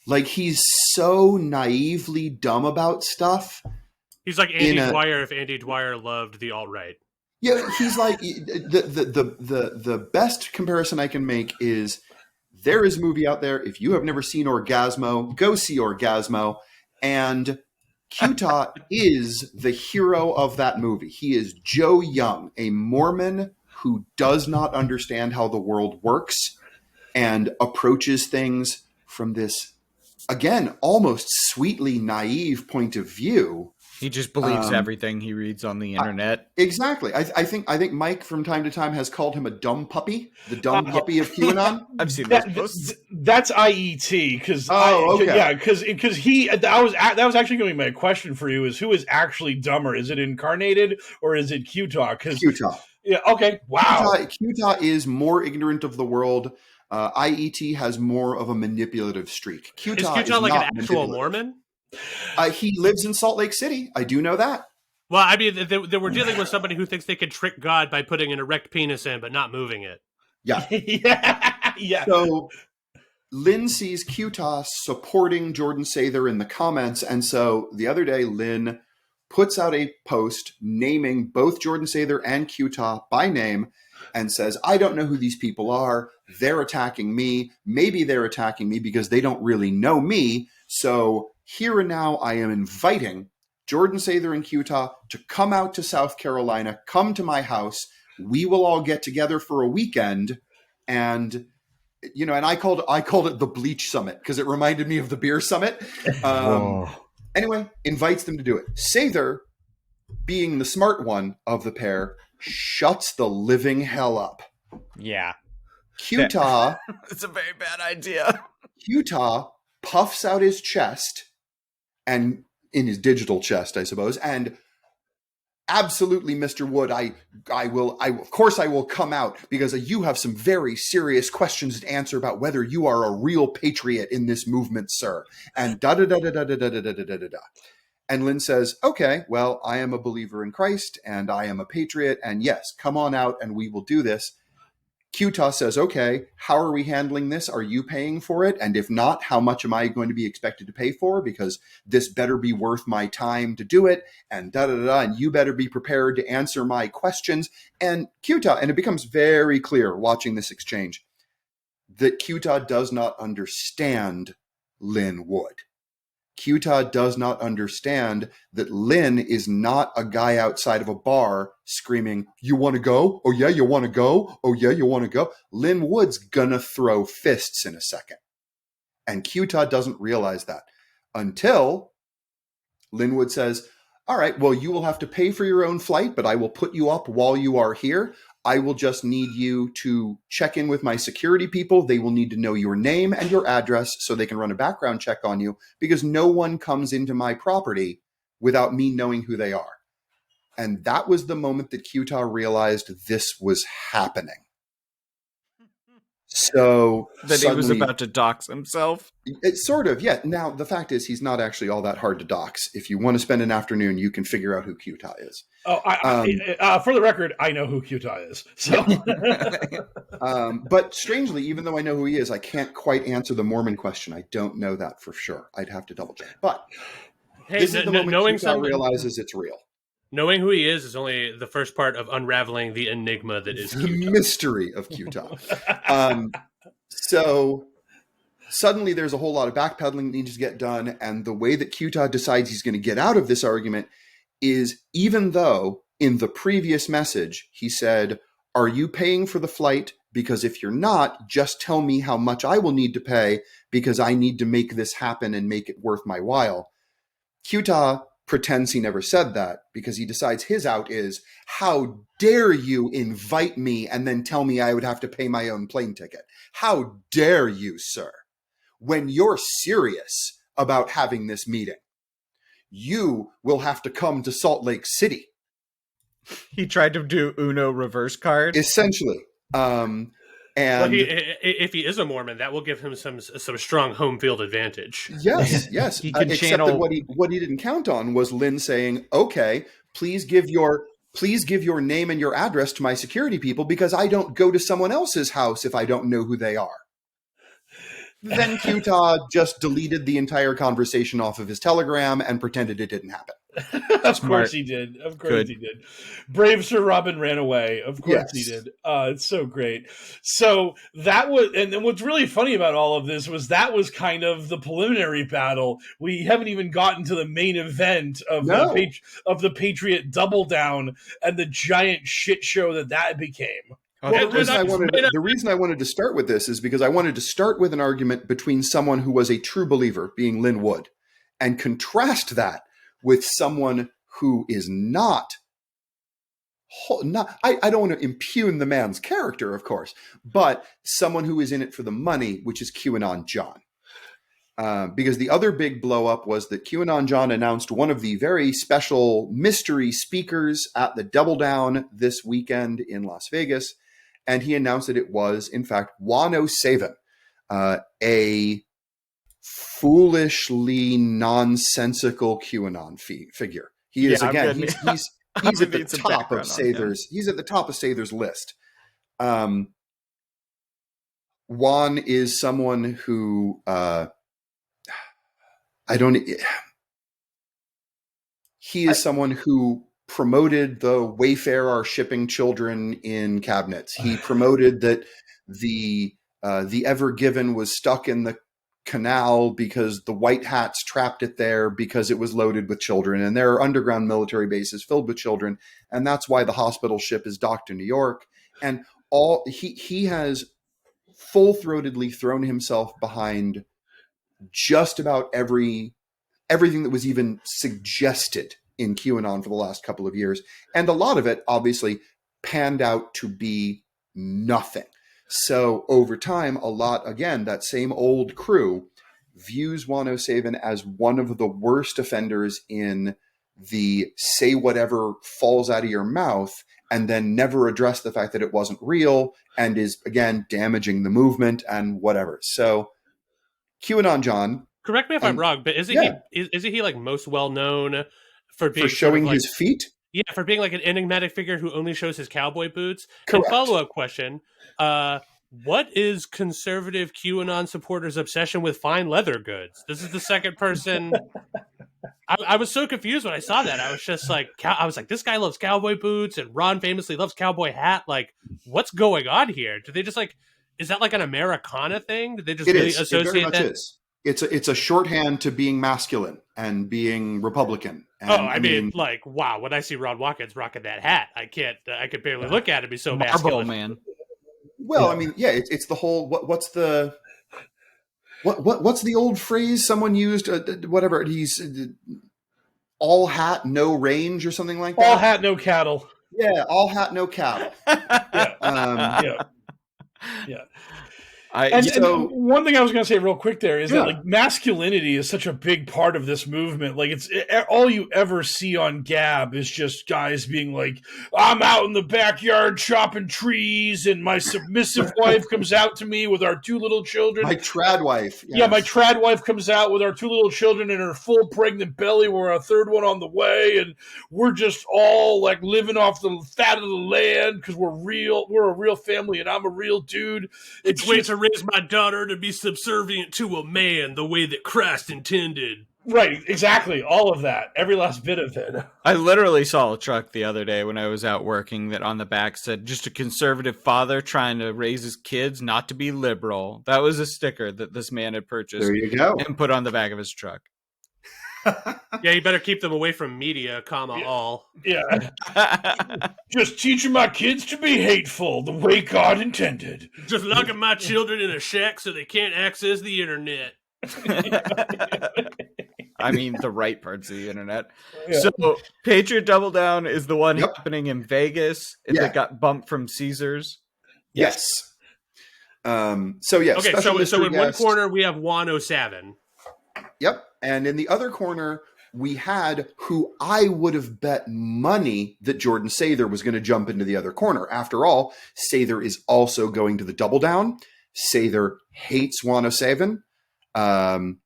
Like, he's so naively dumb about stuff. He's like Andy Dwyer if Andy Dwyer loved the alt-right. Yeah, he's like, the best comparison I can make is, there is a movie out there. If you have never seen Orgasmo, go see Orgasmo. And QTA is the hero of that movie. He is Joe Young, a Mormon who does not understand how the world works and approaches things from this, again, almost sweetly naive point of view. He just believes everything he reads on the internet. Exactly. I think Mike from time to time has called him a dumb puppy, the dumb puppy of QAnon. I've seen those posts. That's IET because that was actually going to be my question for you: is who is actually dumber? Is it Incarnated or is it QTA? QTA. Yeah. Okay. Wow. QTA is more ignorant of the world. IET has more of a manipulative streak. Is QTA like an actual Mormon? He lives in Salt Lake City. I do know that. Well, I mean, they were dealing with somebody who thinks they can trick God by putting an erect penis in, but not moving it. Yeah. Yeah. So Lynn sees Qta supporting Jordan Sather in the comments. And so the other day, Lynn puts out a post naming both Jordan Sather and Qta by name and says, I don't know who these people are. They're attacking me. Maybe they're attacking me because they don't really know me. So here and now, I am inviting Jordan Sather and Qta to come out to South Carolina, come to my house. We will all get together for a weekend. And, you know, and I called it the Bleach Summit because it reminded me of the beer summit. Anyway, invites them to do it. Sather, being the smart one of the pair, shuts the living hell up. Yeah. Qta, It's a very bad idea. Qta puffs out his chest, and in his digital chest, I suppose, and absolutely, Mr. Wood, of course I will come out because you have some very serious questions to answer about whether you are a real patriot in this movement, sir. And da-da-da-da-da-da-da-da-da-da-da. And Lynn says, okay, well, I am a believer in Christ and I am a patriot. And yes, come on out and we will do this. Qta says, okay, how are we handling this? Are you paying for it? And if not, how much am I going to be expected to pay for? Because this better be worth my time to do it. And da-da-da-da, and you better be prepared to answer my questions. And Qta, and it becomes very clear watching this exchange, that Qta does not understand Lynn Wood. Qta does not understand that Lynn is not a guy outside of a bar screaming, you want to go? Oh yeah, you want to go? Oh yeah, you want to go? Lynn Wood's gonna throw fists in a second. And Qta doesn't realize that until Lynn Wood says, all right, well, you will have to pay for your own flight, but I will put you up while you are here. I will just need you to check in with my security people. They will need to know your name and your address so they can run a background check on you because no one comes into my property without me knowing who they are. And that was the moment that Qta realized this was happening. So that he was about to dox himself. It's sort of, yeah. Now, the fact is he's not actually all that hard to dox. If you want to spend an afternoon, you can figure out who Qta is. Oh, for the record, I know who Qta is. So, but strangely, even though I know who he is, I can't quite answer the Mormon question. I don't know that for sure. I'd have to double check. But this is the moment Qta realizes it's real. Knowing who he is only the first part of unraveling the enigma that is Qta. The mystery of Qta. So suddenly there's a whole lot of backpedaling that needs to get done. And the way that Qta decides he's going to get out of this argument is, even though in the previous message he said, are you paying for the flight? Because if you're not, just tell me how much I will need to pay because I need to make this happen and make it worth my while. Qta pretends he never said that because he decides his out is, how dare you invite me and then tell me I would have to pay my own plane ticket? How dare you, sir? When you're serious about having this meeting, you will have to come to Salt Lake City. He tried to do Uno reverse card. Essentially. And if he is a Mormon, that will give him some strong home field advantage. Yes. He can except channel... that what he didn't count on was Lynn saying, okay, please give your name and your address to my security people because I don't go to someone else's house if I don't know who they are. Then Qta just deleted the entire conversation off of his Telegram and pretended it didn't happen. Of course he did. Of course he did. Brave Sir Robin ran away. Of course he did. It's so great. So that was, and what's really funny about all of this was that was kind of the preliminary battle. We haven't even gotten to the main event of the Patriot Double Down and the giant shit show that became. Well, the reason I wanted to start with this is because I wanted to start with an argument between someone who was a true believer, being Lynn Wood, and contrast that with someone who is not I don't want to impugn the man's character, of course, but someone who is in it for the money, which is QAnon John. Because the other big blow up was that QAnon John announced one of the very special mystery speakers at the Double Down this weekend in Las Vegas. And he announced that it was, in fact, Wano Saven, a foolishly nonsensical QAnon figure. He is, Yeah, I'm again, good. he's I'm at gonna the need some top of background on him. Sather's. He's at the top of Sather's list. Juan is someone who he is someone who promoted the Wayfair are shipping children in cabinets. He promoted that the Ever Given was stuck in the canal because the White Hats trapped it there because it was loaded with children, and there are underground military bases filled with children, and that's why the hospital ship is docked in New York. And all he has full-throatedly thrown himself behind just about everything that was even suggested in QAnon for the last couple of years. And a lot of it obviously panned out to be nothing. So over time, a lot, again, that same old crew views 107 as one of the worst offenders in the say whatever falls out of your mouth and then never address the fact that it wasn't real and is, again, damaging the movement and whatever. So QAnon John. Correct me if I'm wrong, but isn't he like most well known for being showing sort of like, his feet? Yeah, for being like an enigmatic figure who only shows his cowboy boots. Correct. And follow-up question, what is conservative QAnon supporters' obsession with fine leather goods? This is the second person. I was so confused when I saw that. I was just like, this guy loves cowboy boots, and Ron famously loves cowboy hat. Like, what's going on here? Do they just like, is that like an Americana thing? Did they just associate it very much that? Is. It's a shorthand to being masculine and being Republican. And, I mean, like, wow! When I see Ron Watkins rocking that hat, I could barely look at him. He's so masculine, man. Well, I mean, yeah, it's the whole. What's the old phrase someone used? Whatever, he's all hat, no range, or something like that. All hat, no cattle. Yeah, all hat, no cattle. Yeah. And one thing I was going to say real quick there is that like masculinity is such a big part of this movement. Like all you ever see on Gab is just guys being like, I'm out in the backyard chopping trees and my submissive wife comes out to me with our two little children. My trad wife. Yes. Yeah, my trad wife comes out with our two little children and her full pregnant belly. We're a third one on the way. And we're just all like living off the fat of the land because we're a real family and I'm a real dude. It's way to raise my daughter to be subservient to a man the way that Christ intended. Right, exactly. All of that. Every last bit of it. I literally saw a truck the other day when I was out working that on the back said, just a conservative father trying to raise his kids not to be liberal. That was a sticker that this man had purchased. There you go. And put on the back of his truck. Yeah, you better keep them away from media, all. Yeah. Just teaching my kids to be hateful the way God intended. Just locking my children in a shack so they can't access the internet. I mean, the right parts of the internet. Yeah. So, Patriot Double Down is the one happening in Vegas that got bumped from Caesars. Yes. Okay, so in one corner we have 107. Yep. And in the other corner, we had who I would have bet money that Jordan Sather was going to jump into the other corner. After all, Sather is also going to the Double Down. Sather hates 107 and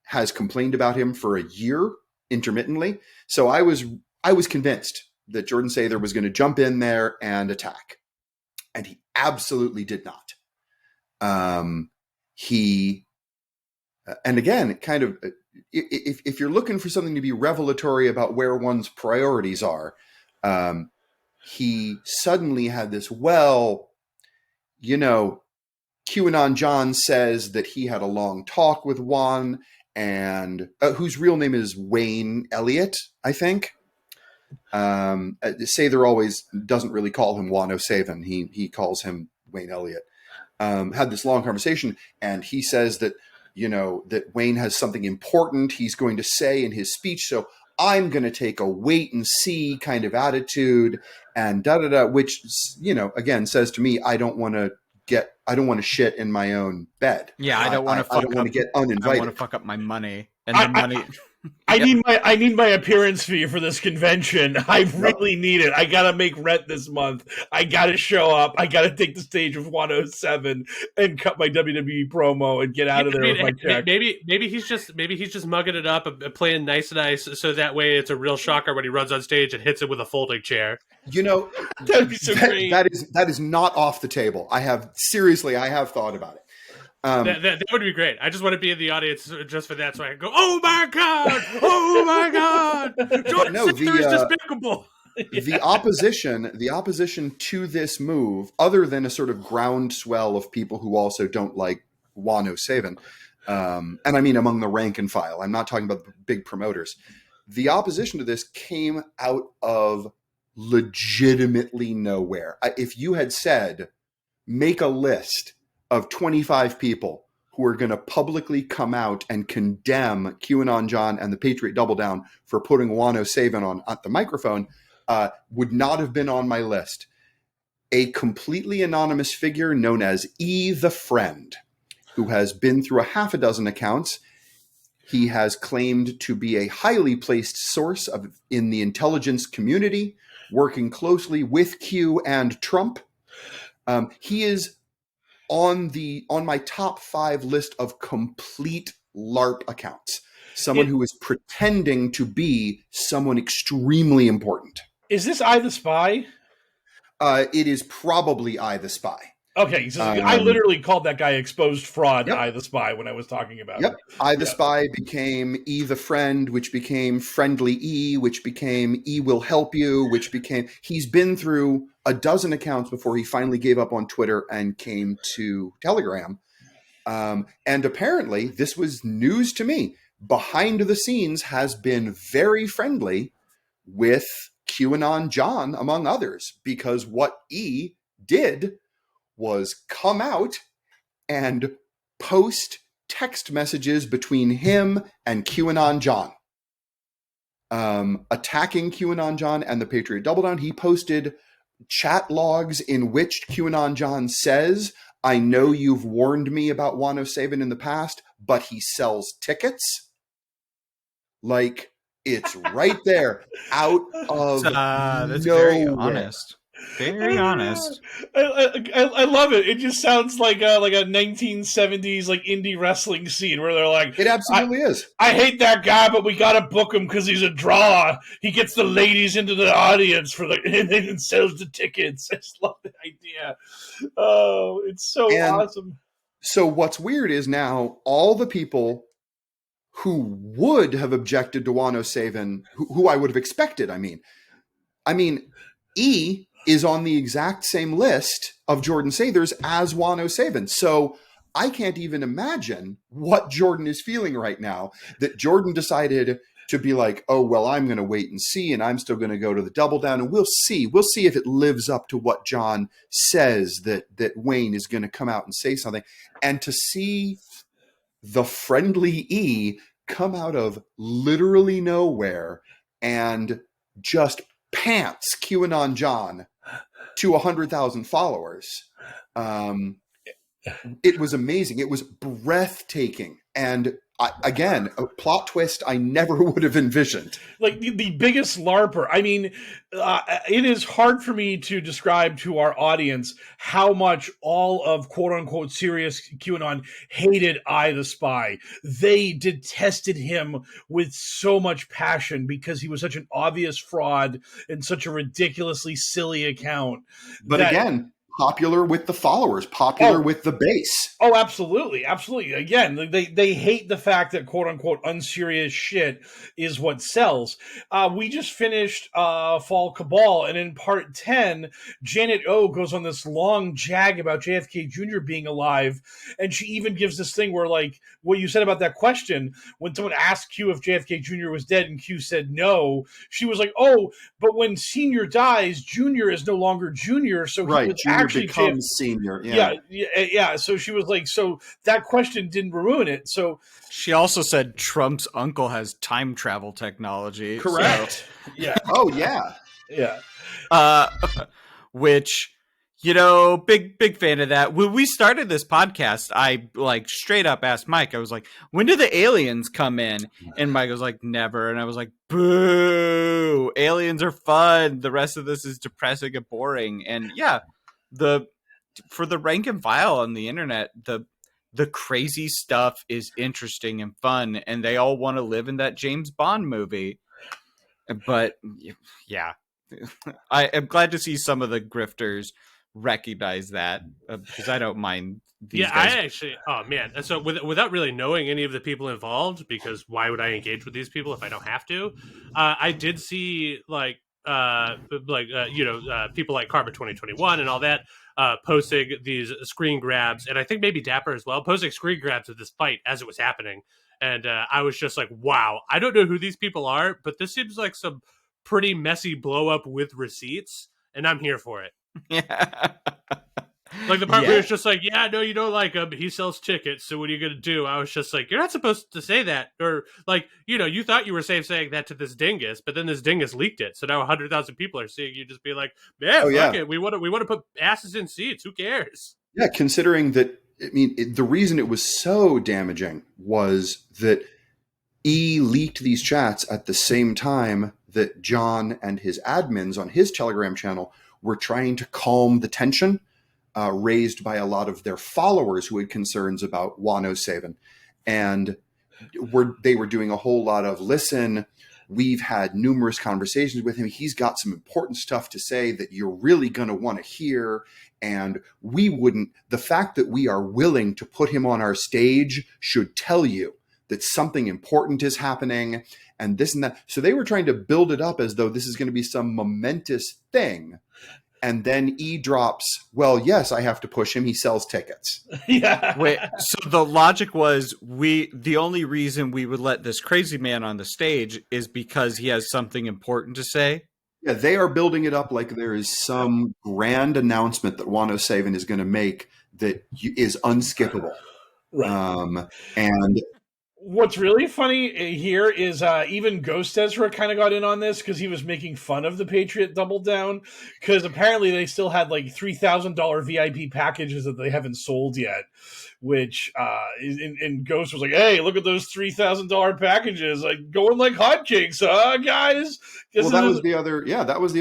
has complained about him for a year intermittently. So I was convinced that Jordan Sather was going to jump in there and attack. And he absolutely did not. And again, kind of, if you're looking for something to be revelatory about where one's priorities are, he suddenly had this, QAnon John says that he had a long talk with Juan, and whose real name is Wayne Elliott, I think. Sather always doesn't really call him 107. He calls him Wayne Elliott. Had this long conversation, and he says that, that Wayne has something important he's going to say in his speech. So I'm going to take a wait and see kind of attitude and which, again, says to me, I don't want to shit in my own bed. Yeah. I don't want to get uninvited. I want to fuck up my money and the money. I need my appearance fee for this convention. I really need it. I gotta make rent this month. I gotta show up. I gotta take the stage with 107 and cut my WWE promo and get out of there with my check. Maybe he's just mugging it up and playing nice, so that way it's a real shocker when he runs on stage and hits it with a folding chair. You know, That'd be so great. That is not off the table. I have thought about it. That would be great. I just want to be in the audience just for that, so I can go, "Oh my god! Oh my god! Jordan Singer is despicable." The opposition to this move, other than a sort of groundswell of people who also don't like 107, and I mean among the rank and file. I'm not talking about the big promoters. The opposition to this came out of legitimately nowhere. If you had said, make a list of 25 people who are going to publicly come out and condemn QAnon John and the Patriot Double Down for putting Wano Saban on at the microphone, would not have been on my list. A completely anonymous figure known as E the Friend, who has been through a half a dozen accounts. He has claimed to be a highly placed source in the intelligence community, working closely with Q and Trump. He is on my top 5 list of complete LARP accounts. Someone who is pretending to be someone extremely important. Is this I the Spy? It is probably I the Spy. Okay, so I literally called that guy exposed fraud. Yep. I the Spy when I was talking about it. I the Spy became E the Friend, which became Friendly E, which became E will help you, which became... He's been through a dozen accounts before he finally gave up on Twitter and came to Telegram. And apparently, this was news to me, behind the scenes has been very friendly with QAnon John, among others, because what E did was come out and post text messages between him and QAnon John, attacking QAnon John and the Patriot Double Down. He posted chat logs in which QAnon John says, I know you've warned me about Wano Saban in the past, but he sells tickets. Like, it's right there, out of that's nowhere. Very honest. Very honest. I love it. It just sounds like a 1970s like indie wrestling scene where they're like, it absolutely is. I hate that guy, but we gotta book him because he's a draw. He gets the ladies into the audience and then sells the tickets. I just love the idea. Oh, it's so awesome. So what's weird is now all the people who would have objected to Wano Saban, who I would have expected. I mean, E is on the exact same list of Jordan Sathers as Wano Saban. So I can't even imagine what Jordan is feeling right now, that Jordan decided to be like, oh, well, I'm going to wait and see, and I'm still going to go to the Double Down, and we'll see. We'll see if it lives up to what John says, that Wayne is going to come out and say something. And to see the friendly E come out of literally nowhere and just pants QAnon John to 100,000 followers. It was amazing. It was breathtaking. And again, a plot twist I never would have envisioned. Like the biggest LARPer. I mean, it is hard for me to describe to our audience how much all of quote-unquote serious QAnon hated I the Spy. They detested him with so much passion because he was such an obvious fraud and such a ridiculously silly account. But again, popular with the followers, popular with the base. Oh, absolutely. Absolutely. Again, they hate the fact that quote unquote unserious shit is what sells. We just finished Fall Cabal, and in part 10, Janet O goes on this long jag about JFK Jr. being alive, and she even gives this thing where, like, what you said about that question, when someone asked Q if JFK Jr. was dead and Q said no, she was like, oh, but when Senior dies, Junior is no longer Junior, so right, he was Junior actually becomes Senior. Yeah. So she was like, so that question didn't ruin it. So she also said Trump's uncle has time travel technology. Correct. So. Yeah. Oh yeah. Yeah. Which, big fan of that. When we started this podcast, I like straight up asked Mike, I was like, when do the aliens come in? And Mike was like, never. And I was like, boo, aliens are fun. The rest of this is depressing and boring. And yeah, for the rank and file on the internet, the crazy stuff is interesting and fun. And they all want to live in that James Bond movie. But yeah, I am glad to see some of the grifters recognize that, because I don't mind these guys. So without really knowing any of the people involved, because why would I engage with these people if I don't have to? I did see people like Karma 2021 and all that posting these screen grabs, and I think maybe Dapper as well, posting screen grabs of this fight as it was happening. And I was just like, wow, I don't know who these people are, but this seems like some pretty messy blow up with receipts, and I'm here for it. Yeah. Like the part where it's just like, yeah, no, you don't like him. He sells tickets. So what are you going to do? I was just like, you're not supposed to say that. Or like, you thought you were safe saying that to this dingus, but then this dingus leaked it. So now 100,000 people are seeing you just be like, man, fuck it. We want to put asses in seats. Who cares? Yeah. Considering that, I mean, the reason it was so damaging was that E leaked these chats at the same time that John and his admins on his Telegram channel were trying to calm the tension raised by a lot of their followers who had concerns about Wano Seven. And they were doing a whole lot of, listen, we've had numerous conversations with him. He's got some important stuff to say that you're really going to want to hear. And the fact that we are willing to put him on our stage should tell you that something important is happening and this and that. So they were trying to build it up as though this is going to be some momentous thing. And then E drops, well, yes, I have to push him. He sells tickets. Yeah. Wait, so the logic was the only reason we would let this crazy man on the stage is because he has something important to say? Yeah, they are building it up like there is some grand announcement that Wano Seven is going to make that is unskippable. Right. And what's really funny here is even Ghost Ezra kind of got in on this because he was making fun of the Patriot Double Down, because apparently they still had like $3,000 VIP packages that they haven't sold yet, which and Ghost was like, hey, look at those $3,000 packages, like going like hotcakes, huh, guys? Well, that was the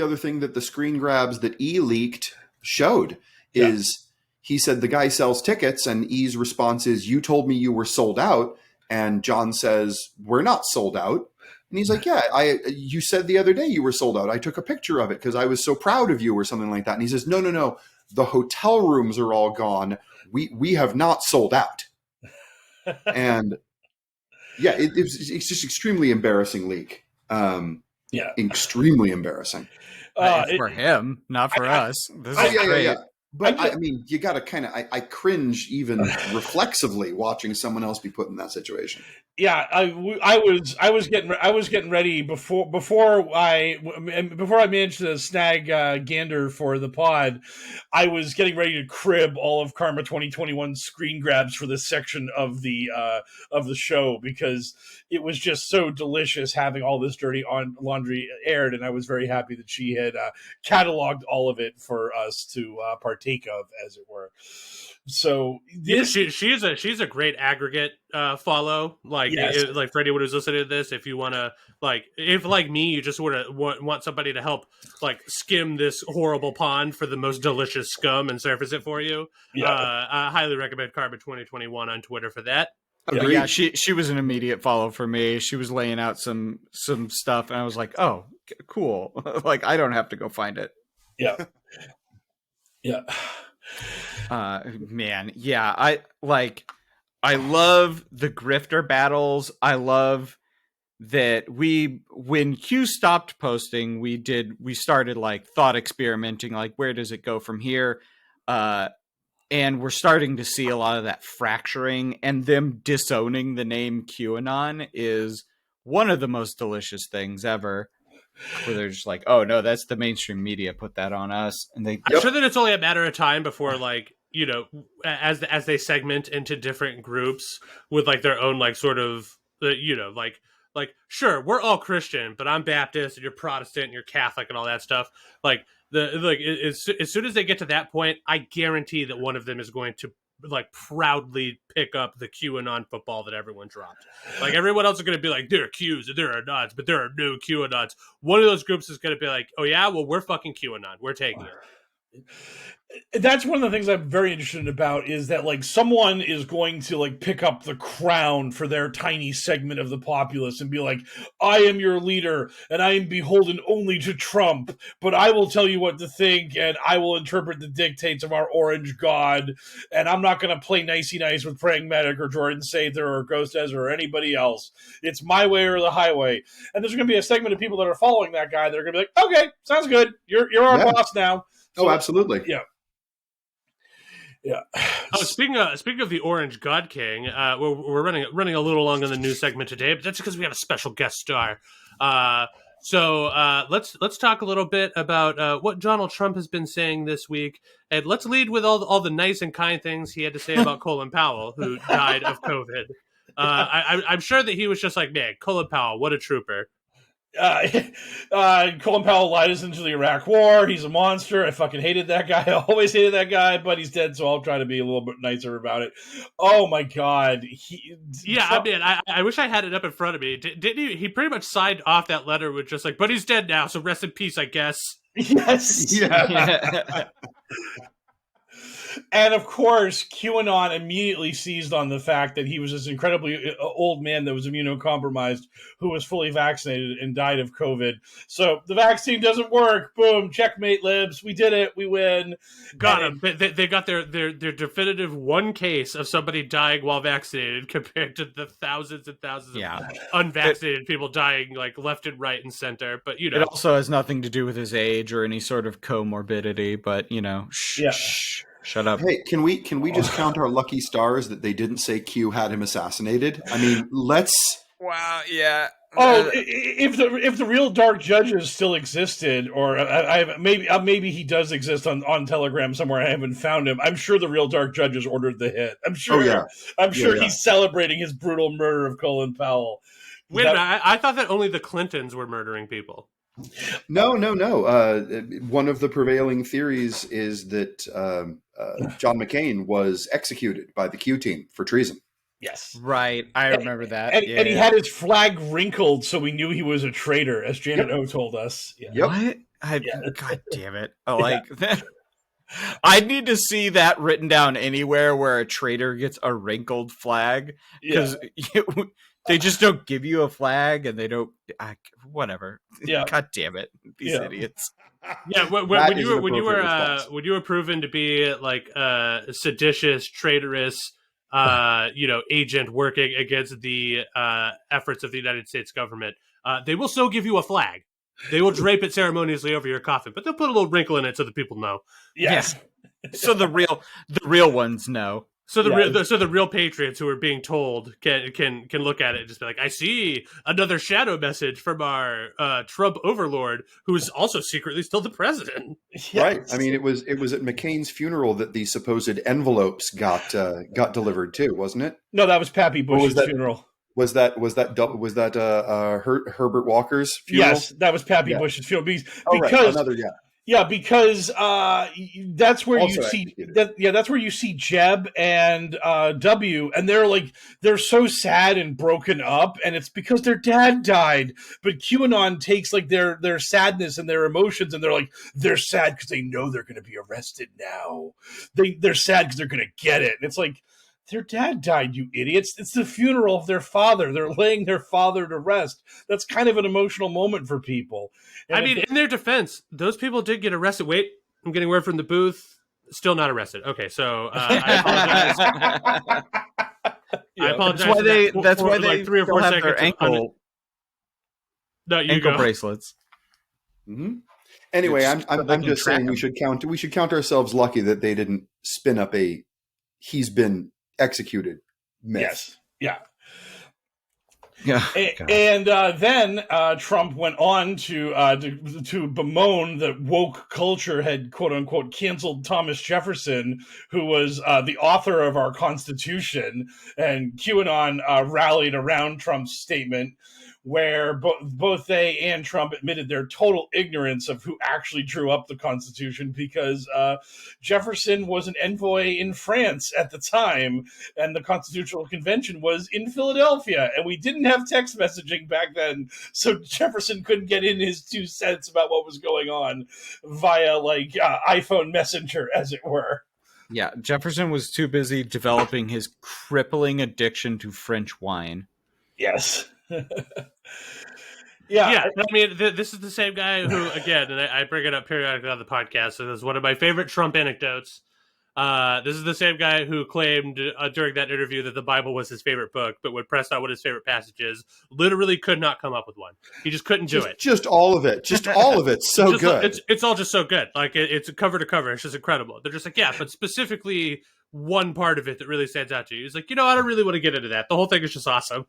other thing that the screen grabs that E leaked showed is he said the guy sells tickets, and E's response is, you told me you were sold out. And John says, we're not sold out. And he's like, yeah, you said the other day you were sold out. I took a picture of it because I was so proud of you or something like that. And he says, no. The hotel rooms are all gone. We have not sold out. And yeah, it's just extremely embarrassing leak. Extremely embarrassing. For him, not for us. This is great. Yeah. But I mean, you got to kind of, I cringe even reflexively watching someone else be put in that situation. Yeah, I was getting ready before I managed to snag Gander for the pod. I was getting ready to crib all of Karma 2021 screen grabs for this section of the show, because it was just so delicious having all this dirty laundry aired, and I was very happy that she had cataloged all of it for us to partake of, as it were. So she's a great aggregate follow. Like, like for anyone who's listening to this, if you want to, like, if like me, you just want somebody to help like skim this horrible pond for the most delicious scum and surface it for you, I highly recommend Karma 2021 on Twitter for that. Yeah, she was an immediate follow for me. She was laying out some stuff, and I was like, oh, cool. Like, I don't have to go find it. Yeah. Man, yeah, I love the grifter battles. I love that when Q stopped posting, we started like thought experimenting, like, where does it go from here? And we're starting to see a lot of that fracturing, and them disowning the name QAnon is one of the most delicious things ever. Where they're just like, oh no, that's the mainstream media put that on us, and I'm sure that it's only a matter of time before, like, you know, as they segment into different groups with like their own like sort of you know, like like, sure, we're all Christian, but I'm Baptist and you're Protestant and you're Catholic and all that stuff. Like as soon as they get to that point, I guarantee that one of them is going to like proudly pick up the QAnon football that everyone dropped. Like everyone else is going to be like, there are Qs and there are nots, but there are no QAnons. One of those groups is going to be like, oh yeah, well, we're fucking QAnon. We're taking it. That's one of the things I'm very interested about, is that like someone is going to like pick up the crown for their tiny segment of the populace and be like, I am your leader and I am beholden only to Trump, but I will tell you what to think and I will interpret the dictates of our orange god, and I'm not going to play nicey nice with Praying Medic or Jordan Sather or Ghost Ezra or anybody else. It's my way or the highway. And there's going to be a segment of people that are following that guy that are going to be like, okay, sounds good. You're our boss now. So, absolutely. Yeah. Yeah. Speaking of the Orange God King, we're running a little long on the news segment today, but that's because we have a special guest star. So let's talk a little bit about what Donald Trump has been saying this week, and let's lead with all the nice and kind things he had to say about Colin Powell, who died of COVID. I'm sure that he was just like, man, Colin Powell, what a trooper. Colin Powell lied us into the Iraq War. He's a monster. I fucking hated that guy. I always hated that guy, but he's dead, so I'll try to be a little bit nicer about it. Oh my god. I wish I had it up in front of me. Didn't he? He pretty much signed off that letter with just like, but he's dead now, so rest in peace, I guess. Yes. Yeah. And of course, QAnon immediately seized on the fact that he was this incredibly old man that was immunocompromised who was fully vaccinated and died of COVID. So the vaccine doesn't work. Boom, checkmate, libs. We did it. We win. Got him. They got their definitive one case of somebody dying while vaccinated compared to the thousands and thousands of unvaccinated people dying like left and right and center. But you know, it also has nothing to do with his age or any sort of comorbidity. But you know, shut up. Hey, can we just count our lucky stars that they didn't say Q had him assassinated? I mean, let's. Wow. Yeah. Oh, if the real Dark Judges still existed, or maybe he does exist on Telegram somewhere. I haven't found him. I'm sure the real Dark Judges ordered the hit. I'm sure. I'm sure he's celebrating his brutal murder of Colin Powell. Wait a minute. I thought that only the Clintons were murdering people. No. One of the prevailing theories is that John McCain was executed by the Q team for treason. Yes. Right. I remember that. And he had his flag wrinkled so we knew he was a traitor, as Janet O told us. Yeah. What? God damn it. That. I need to see that written down anywhere where a traitor gets a wrinkled flag. Because they just don't give you a flag and they don't. Whatever. Yeah. God damn it. These idiots. Yeah, when you were proven to be like a seditious, traitorous, agent working against the efforts of the United States government, they will still give you a flag. They will drape it ceremoniously over your coffin, but they'll put a little wrinkle in it so that people know. Yes. So the real ones know. So the real patriots who are being told can look at it and just be like, I see another shadow message from our Trump overlord, who's also secretly still the president. Yes. Right. I mean, it was at McCain's funeral that the supposed envelopes got delivered too, wasn't it? No, that was Pappy Bush's funeral. Was that Herbert Walker's funeral? Yes, that was Pappy Bush's funeral because that's where you see that's where you see Jeb and W, and they're so sad and broken up, and it's because their dad died. But QAnon takes like their sadness and their emotions, and they're sad because they know they're going to be arrested now. They're sad because they're going to get it, and it's like, their dad died, you idiots. It's the funeral of their father. They're laying their father to rest. That's kind of an emotional moment for people. And in their defense, those people did get arrested. Wait, I'm getting word from the booth. Still not arrested. Okay, so I apologize. I apologize. That's why they like 3 or 4 have seconds. Their ankle bracelets. Mm-hmm. Anyway, I'm just saying we should count ourselves lucky that they didn't spin up a he's been executed myth. Yes. Yeah. And then Trump went on to bemoan that woke culture had, quote unquote, canceled Thomas Jefferson, who was the author of our Constitution. And QAnon rallied around Trump's statement, where both they and Trump admitted their total ignorance of who actually drew up the Constitution, because Jefferson was an envoy in France at the time, and the Constitutional Convention was in Philadelphia, and we didn't have text messaging back then, so Jefferson couldn't get in his 2 cents about what was going on via iPhone Messenger, as it were. Yeah, Jefferson was too busy developing his crippling addiction to French wine. Yes. Yeah, I mean, this is the same guy who, again, and I bring it up periodically on the podcast, so this is one of my favorite Trump anecdotes. This is the same guy who claimed during that interview that the Bible was his favorite book, but when pressed on what his favorite passage is, literally could not come up with one. He just couldn't do it. Just all of it. Just all of it. So good. It's all just so good. Like, it's cover to cover. It's just incredible. They're just like, yeah, but specifically one part of it that really stands out to you. He's like, I don't really want to get into that. The whole thing is just awesome.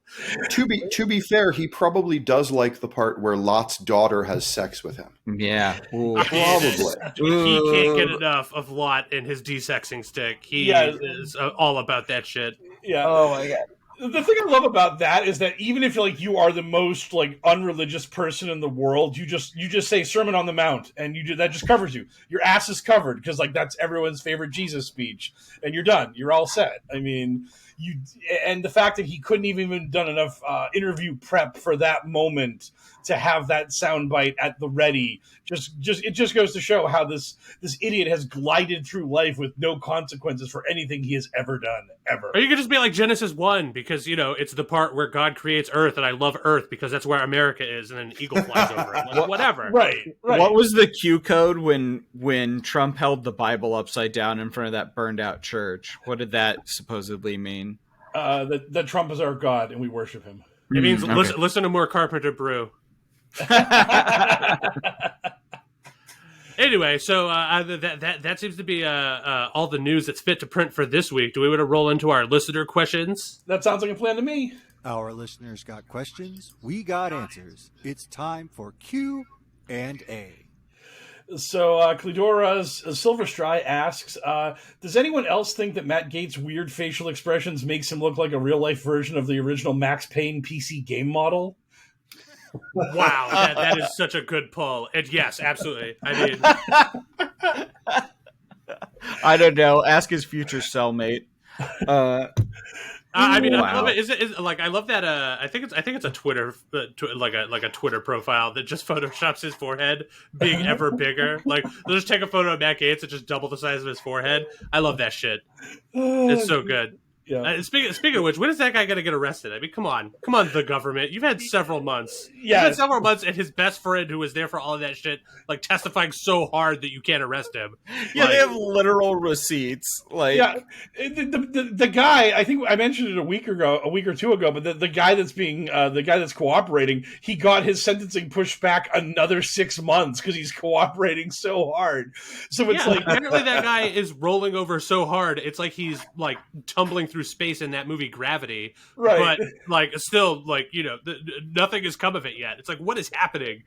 To be fair, he probably does like the part where Lot's daughter has sex with him. Yeah. Ooh, probably. He can't get enough of Lot and his desexing stick. He is all about that shit. Yeah. Oh my God. The thing I love about that is that even if you are the most unreligious person in the world, you just say Sermon on the Mount, and that just covers you. Your ass is covered, because that's everyone's favorite Jesus speech, and you're done. You're all set. I mean, and the fact that he couldn't even done enough interview prep for that moment to have that soundbite at the ready just goes to show how this idiot has glided through life with no consequences for anything he has ever done, ever. Or you could just be like Genesis 1, because it's the part where God creates Earth, and I love Earth because that's where America is, and then an eagle flies over it. Whatever. Right. What was the Q code when Trump held the Bible upside down in front of that burned out church? What did that supposedly mean? That Trump is our God and we worship him. It means listen to more Carpenter Brew. Anyway, so that seems to be all the news that's fit to print for this week. Do we want to roll into our listener questions? That sounds like a plan to me. Our listeners got questions, we got answers. It's time for Q&A. So Clidora's Silverstry asks, does anyone else think that Matt Gaetz' weird facial expressions makes him look like a real-life version of the original Max Payne PC game model? Wow, that is such a good pull. And yes, absolutely. I mean, I don't know. Ask his future cellmate. I mean, wow. I love it. Is I love that. I think it's a Twitter, like a Twitter profile that just photoshops his forehead being ever bigger. Like, they'll just take a photo of Matt Gaetz and just double the size of his forehead. I love that shit. It's so good. Yeah. Speaking of which, when is that guy going to get arrested? I mean, come on, the government. You've had several months. Yeah, you've had several months, and his best friend, who was there for all of that shit, testifying so hard that you can't arrest him. Yeah, they have literal receipts. The guy. I think I mentioned it a week or two ago. But the guy that's cooperating, he got his sentencing pushed back another 6 months because he's cooperating so hard. So it's apparently that guy is rolling over so hard, it's like he's tumbling through space in that movie Gravity, right? But still, nothing has come of it yet. It's what is happening?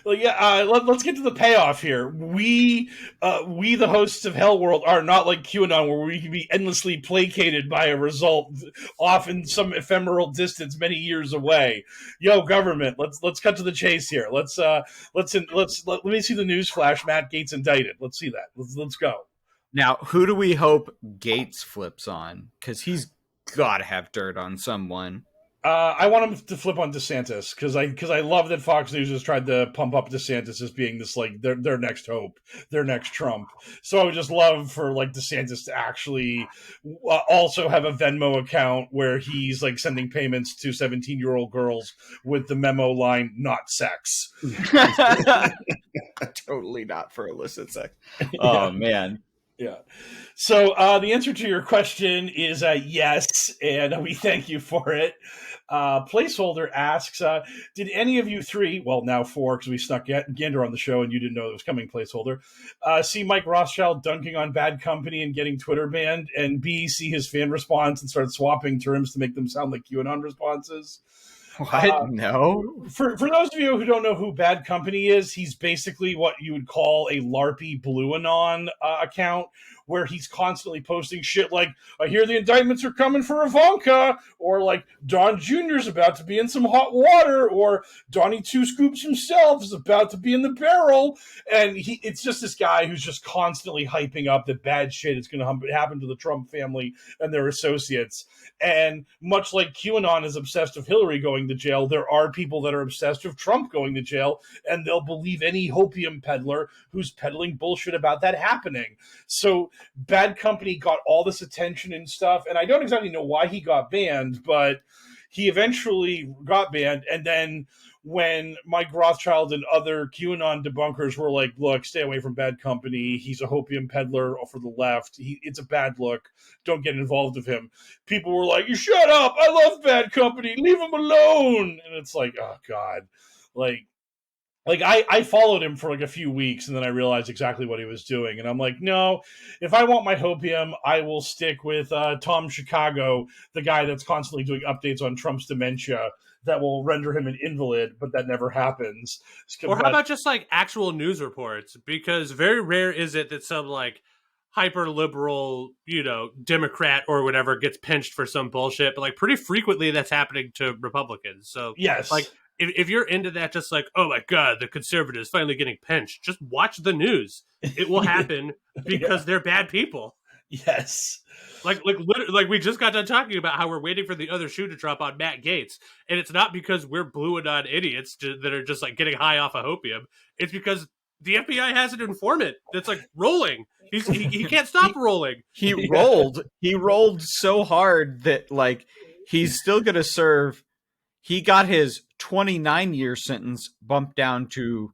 Let's get to the payoff here. We the hosts of HellwQrld are not like QAnon, where we can be endlessly placated by a result off in some ephemeral distance many years away. Yo, government, let's cut to the chase here. Let me see the news flash. Matt Gaetz indicted. Let's see that. Let's go. Now, who do we hope Gaetz flips on? Because he's got to have dirt on someone. I want him to flip on DeSantis, because I love that Fox News has tried to pump up DeSantis as being this their next hope, their next Trump. So I would just love for DeSantis to actually also have a Venmo account where he's sending payments to 17-year-old girls with the memo line "not sex." Totally not for illicit sex. Oh man. Yeah. So the answer to your question is yes, and we thank you for it. Placeholder asks, did any of you three, well, now four, because we snuck Gander on the show and you didn't know it was coming, Placeholder, see Mike Rothschild dunking on Bad Company and getting Twitter banned, and B, see his fan response and start swapping terms to make them sound like QAnon responses? What? No. For those of you who don't know who Bad Company is, he's basically what you would call a LARPy Blue Anon account, where he's constantly posting shit like, I hear the indictments are coming for Ivanka, or like Don Jr.'s about to be in some hot water, or Donnie Two Scoops himself is about to be in the barrel. And it's just this guy who's just constantly hyping up that bad shit is going to happen to the Trump family and their associates. And much like QAnon is obsessed with Hillary going to jail, there are people that are obsessed with Trump going to jail, and they'll believe any hopium peddler who's peddling bullshit about that happening. So Bad Company got all this attention and stuff, and I don't exactly know why he got banned, but he eventually got banned. And then when Mike Rothschild and other QAnon debunkers were like, look, stay away from Bad Company. He's a hopium peddler for the left. It's a bad look. Don't get involved with him. People were like, you shut up. I love Bad Company. Leave him alone. And it's like, oh, God. Like I followed him for like a few weeks, and then I realized exactly what he was doing. And I'm like, no, if I want my hopium, I will stick with Tom Chicago, the guy that's constantly doing updates on Trump's dementia that will render him an invalid, but that never happens. Or how about just like actual news reports? Because very rare is it that some like hyper liberal, Democrat or whatever gets pinched for some bullshit, but like pretty frequently that's happening to Republicans. So yes, like if you're into that, just like, oh my God, the conservatives finally getting pinched, just watch the news. It will happen because they're bad people. Yes. Like we just got done talking about how we're waiting for the other shoe to drop on Matt Gaetz, and it's not because we're blue and on idiots that are just like getting high off of hopium. It's because the FBI has an informant that's like rolling. He can't stop rolling. He rolled so hard that like he's still going to serve. He got his 29-year sentence bumped down to,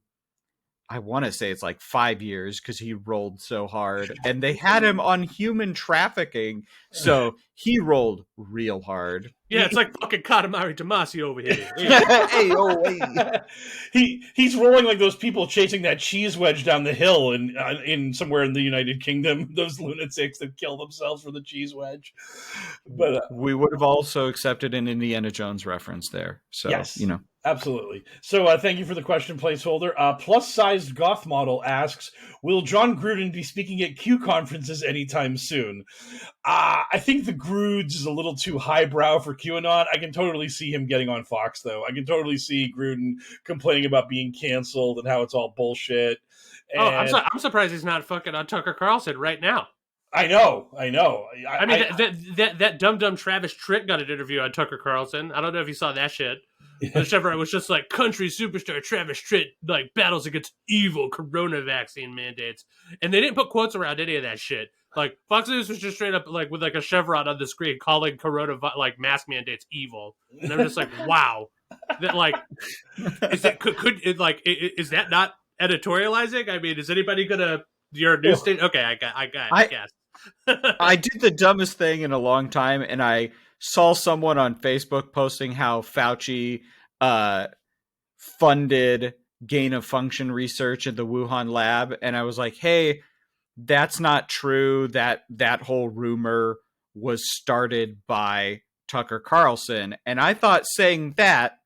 I want to say it's like 5 years because he rolled so hard, and they had him on human trafficking. So he rolled real hard. Yeah, it's like fucking Katamari Damacy over here. He's rolling like those people chasing that cheese wedge down the hill in somewhere in the United Kingdom. Those lunatics that kill themselves for the cheese wedge. But we would have also accepted an Indiana Jones reference there. So yes, absolutely. So thank you for the question placeholder. Plus-sized goth model asks, will John Gruden be speaking at Q conferences anytime soon? I think the Grudes is a little too highbrow for QAnon. I can totally see him getting on Fox, though. I can totally see Gruden complaining about being canceled and how it's all bullshit. And I'm surprised he's not fucking on Tucker Carlson right now. I know. I mean, that dumb Travis Tritt got an interview on Tucker Carlson. I don't know if you saw that shit. The Chevron was just like, country superstar Travis Tritt like battles against evil corona vaccine mandates, and they didn't put quotes around any of that shit. Like Fox News was just straight up like with like a chevron on the screen calling corona like mask mandates evil, and I'm just like, wow, that like is that could it like is that not editorializing? I mean, is anybody gonna your news station? Okay, I guess. I did the dumbest thing in a long time, and I saw someone on Facebook posting how Fauci funded gain-of-function research at the Wuhan lab, and I was like, hey, that's not true. That whole rumor was started by Tucker Carlson, and I thought saying that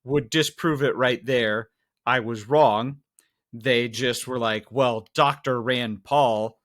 would disprove it right there. I was wrong. They just were like, well, Dr. Rand Paul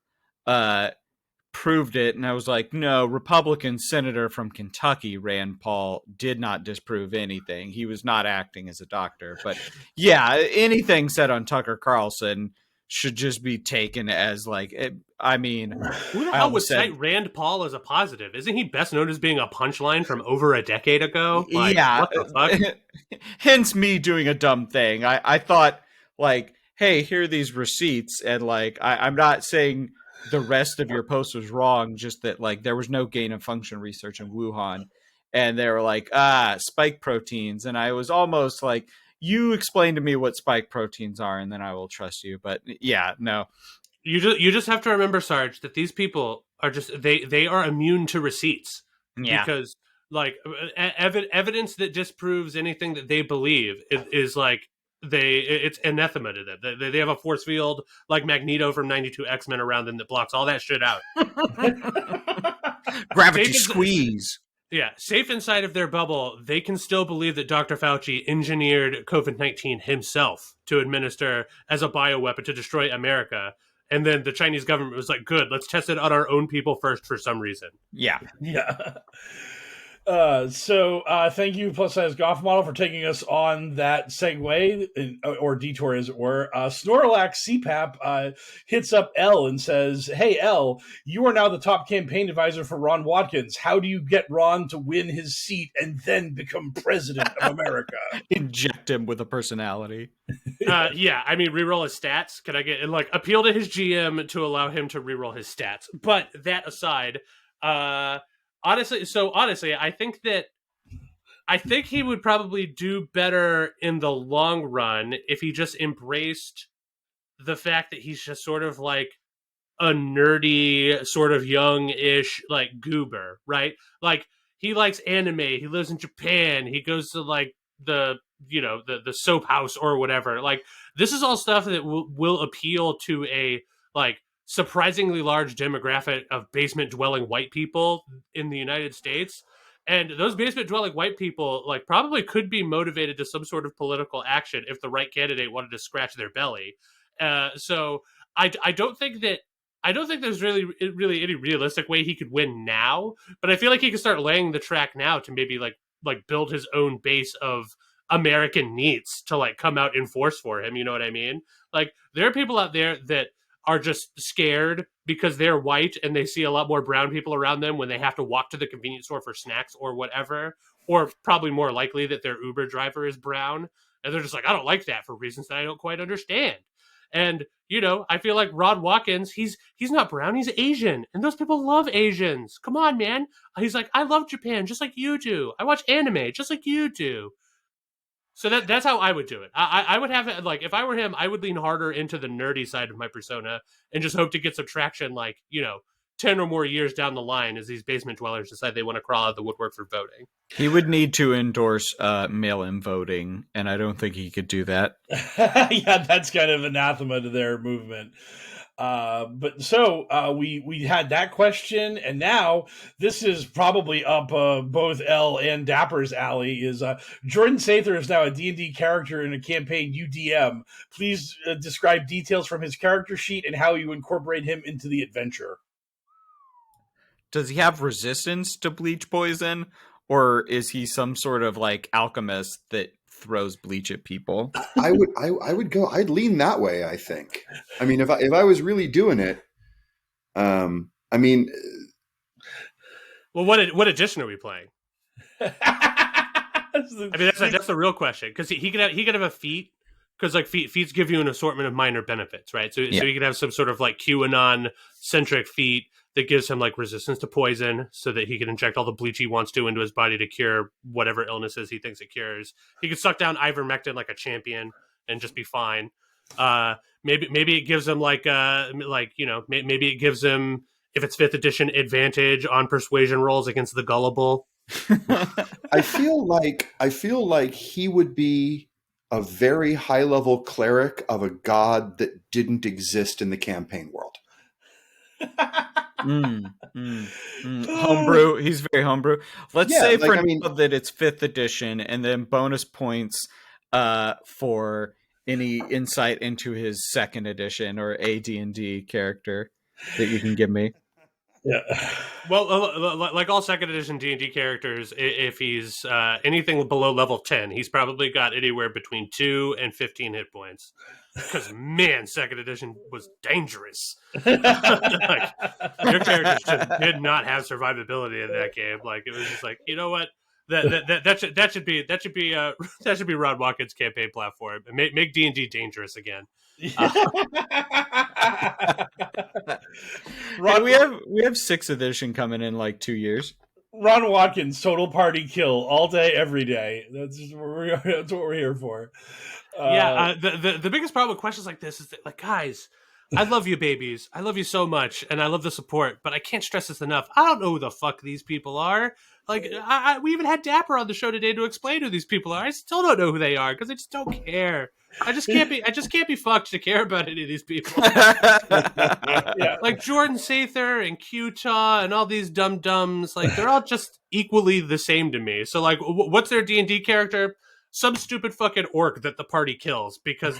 proved it, and I was like, no, Republican senator from Kentucky, Rand Paul, did not disprove anything. He was not acting as a doctor. But yeah, anything said on Tucker Carlson should just be taken as like, I mean, who the hell would cite Rand Paul as a positive? Isn't he best known as being a punchline from over a decade ago? Like, yeah. What the fuck? Hence me doing a dumb thing. I thought like, hey, here are these receipts, and like, I'm not saying the rest of your post was wrong, just that like there was no gain of function research in Wuhan, and they were like, spike proteins, and I was almost like, you explain to me what spike proteins are and then I will trust you. But yeah, no, you just have to remember, Sarge, that these people are just they are immune to receipts. Yeah, because like evidence that disproves anything that they believe is like it's anathema to them. They have a force field like Magneto from 92 X-Men around them that blocks all that shit out. Gravity squeeze. Yeah, safe inside of their bubble, they can still believe that Dr. Fauci engineered COVID-19 himself to administer as a bioweapon to destroy America. And then the Chinese government was like, good, let's test it on our own people first for some reason. Yeah. Yeah. So thank you, Plus Size Golf Model, for taking us on that segue, or detour, as it were. Snorlax CPAP hits up L and says, hey, L, you are now the top campaign advisor for Ron Watkins. How do you get Ron to win his seat and then become president of America? Inject him with a personality. Yeah, I mean, reroll his stats. Can I get, and like, appeal to his GM to allow him to reroll his stats? But that aside, honestly, I think he would probably do better in the long run if he just embraced the fact that he's just sort of like a nerdy, sort of young-ish, like, goober, right? Like, he likes anime, he lives in Japan, he goes to, like, the soap house or whatever. Like, this is all stuff that will appeal to a, like, surprisingly large demographic of basement-dwelling white people in the United States. And those basement-dwelling white people, like, probably could be motivated to some sort of political action if the right candidate wanted to scratch their belly. So I don't think there's really any realistic way he could win now, but I feel like he could start laying the track now to maybe like build his own base of American neats to like come out in force for him. You know what I mean? Like, there are people out there that are just scared because they're white and they see a lot more brown people around them when they have to walk to the convenience store for snacks or whatever, or probably more likely that their Uber driver is brown. And they're just like, I don't like that for reasons that I don't quite understand. And, you know, I feel like Ron Watkins, he's not brown, he's Asian. And those people love Asians. Come on, man. He's like, I love Japan just like you do. I watch anime just like you do. So that's how I would do it. I would have it, like, if I were him, I would lean harder into the nerdy side of my persona and just hope to get some traction, like, you know, 10 or more years down the line as these basement dwellers decide they want to crawl out of the woodwork for voting. He would need to endorse mail-in voting, and I don't think he could do that. Yeah, that's kind of anathema to their movement. But so we had that question, and now this is probably up both L and Dapper's alley. Is Jordan Sather is now a D&D character in a campaign UDM. Please describe details from his character sheet and how you incorporate him into the adventure. Does he have resistance to bleach poison, or is he some sort of like alchemist that throws bleach at people? I'd lean that way, I think. I mean, if I was really doing it, I mean, well, what edition are we playing? I mean, that's the real question, because he could have a feat, because like feats give you an assortment of minor benefits, right? So he could have some sort of like QAnon centric feat that gives him like resistance to poison, so that he can inject all the bleach he wants to into his body to cure whatever illnesses he thinks it cures. He could suck down ivermectin like a champion and just be fine. Maybe it gives him maybe it gives him, if it's 5th edition, advantage on persuasion rolls against the gullible. I feel like he would be a very high level cleric of a god that didn't exist in the campaign world. Homebrew. He's very homebrew. Let's say that it's 5th edition, and then bonus points for any insight into his 2nd edition or AD&D character that you can give me. Yeah. Well, like all 2nd edition D&D characters, if he's anything below level 10, he's probably got anywhere between 2 and 15 hit points. Because, man, 2nd edition was dangerous. Like, your characters did not have survivability in that game. Like, it was just like, you know what? That should be Ron Watkins' campaign platform. Make D&D dangerous again. Ron, we have 6th edition coming in like 2 years. Ron Watkins, total party kill all day, every day. That's what we're here for. The biggest problem with questions like this is that, like, guys, I love you, babies. I love you so much, and I love the support, but I can't stress this enough. I don't know who the fuck these people are. Like, we even had Dapper on the show today to explain who these people are. I still don't know who they are because I just don't care. I just can't be fucked to care about any of these people. Yeah. Like Jordan Sather and Qtaw and all these dum-dums, like, they're all just equally the same to me. So, like, what's their D&D character? Some stupid fucking orc that the party kills because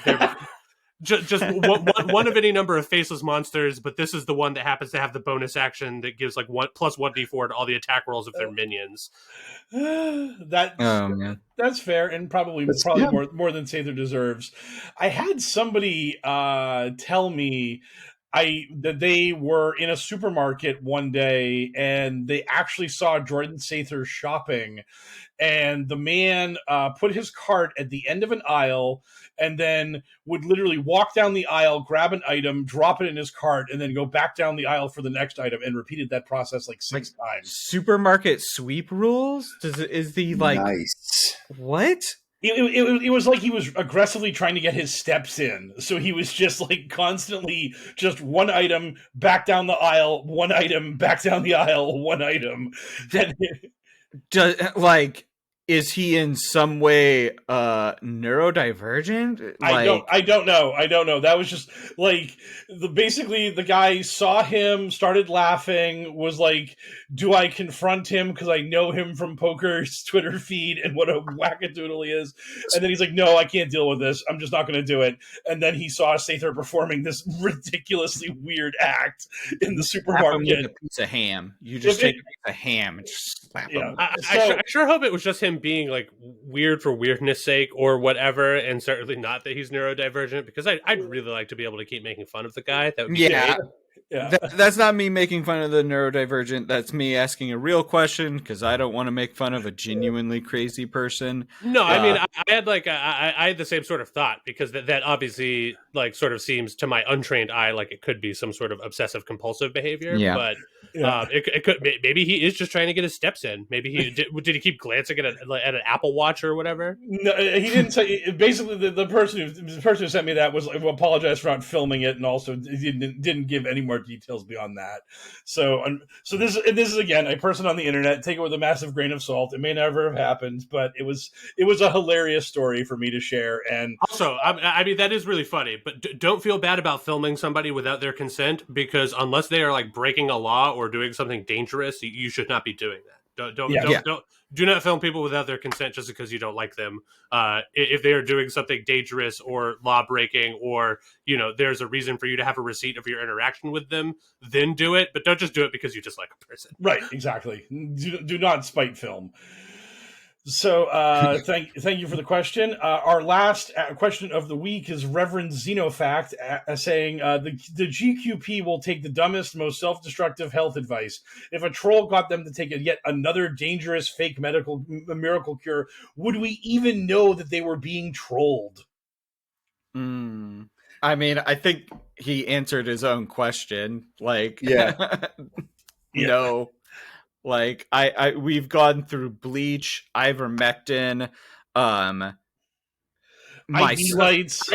just one of any number of faceless monsters, but this is the one that happens to have the bonus action that gives like plus 1d4 to all the attack rolls of their minions. That's fair, and probably more than Sather deserves. I had somebody tell me that they were in a supermarket one day and they actually saw Jordan Sather shopping, and the man put his cart at the end of an aisle and then would literally walk down the aisle, grab an item, drop it in his cart, and then go back down the aisle for the next item, and repeated that process like 6 times. Supermarket sweep rules? Is the nice? What? It was like he was aggressively trying to get his steps in. So he was just like constantly just one item, back down the aisle, one item, back down the aisle, one item. Is he in some way neurodivergent? I don't know. That was just like basically the guy saw him, started laughing, was like, do I confront him because I know him from poker's Twitter feed and what a wackadoodle he is? And then he's like, no, I can't deal with this. I'm just not going to do it. And then he saw Sather performing this ridiculously weird act in the supermarket. A piece of ham. You just take a piece of ham and just slap him. I sure hope it was just him being like weird for weirdness sake or whatever, and certainly not that he's neurodivergent, because I'd really like to be able to keep making fun of the guy. That would be great. That's not me making fun of the neurodivergent. That's me asking a real question because I don't want to make fun of a genuinely crazy person. No, I mean, I had I had the same sort of thought, because that obviously like sort of seems to my untrained eye like it could be some sort of obsessive compulsive behavior. Yeah. But it could, maybe he is just trying to get his steps in. Maybe he did he keep glancing at an Apple Watch or whatever? No, he didn't say. Basically, the person who sent me that was like, apologized for not filming it, and also didn't give any more details beyond that. So this is again a person on the internet. Take it with a massive grain of salt. It may never have happened, but it was a hilarious story for me to share. And also, I mean, that is really funny. But don't feel bad about filming somebody without their consent, because unless they are like breaking a law or doing something dangerous, you should not be doing that. Do not film people without their consent just because you don't like them. If they are doing something dangerous or law breaking, or there's a reason for you to have a receipt of your interaction with them, then do it. But don't just do it because you dislike a person. Right? Exactly. Do not spite film. So thank you for the question. Our last question of the week is Reverend Xenofact saying the GQP will take the dumbest, most self-destructive health advice. If a troll got them to take yet another dangerous fake miracle cure, would we even know that they were being trolled? I mean, I think he answered his own question. Like, no. Like we've gone through bleach, ivermectin, lights.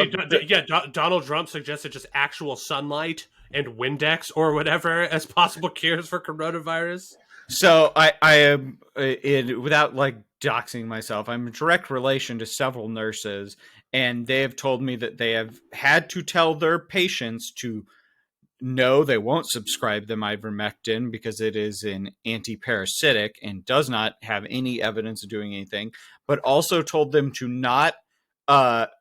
Donald Trump suggested just actual sunlight and Windex or whatever as possible cures for coronavirus. So I am without like doxing myself, I'm in direct relation to several nurses, and they have told me that they have had to tell their patients to no, they won't subscribe them ivermectin because it is an anti-parasitic and does not have any evidence of doing anything, but also told them to not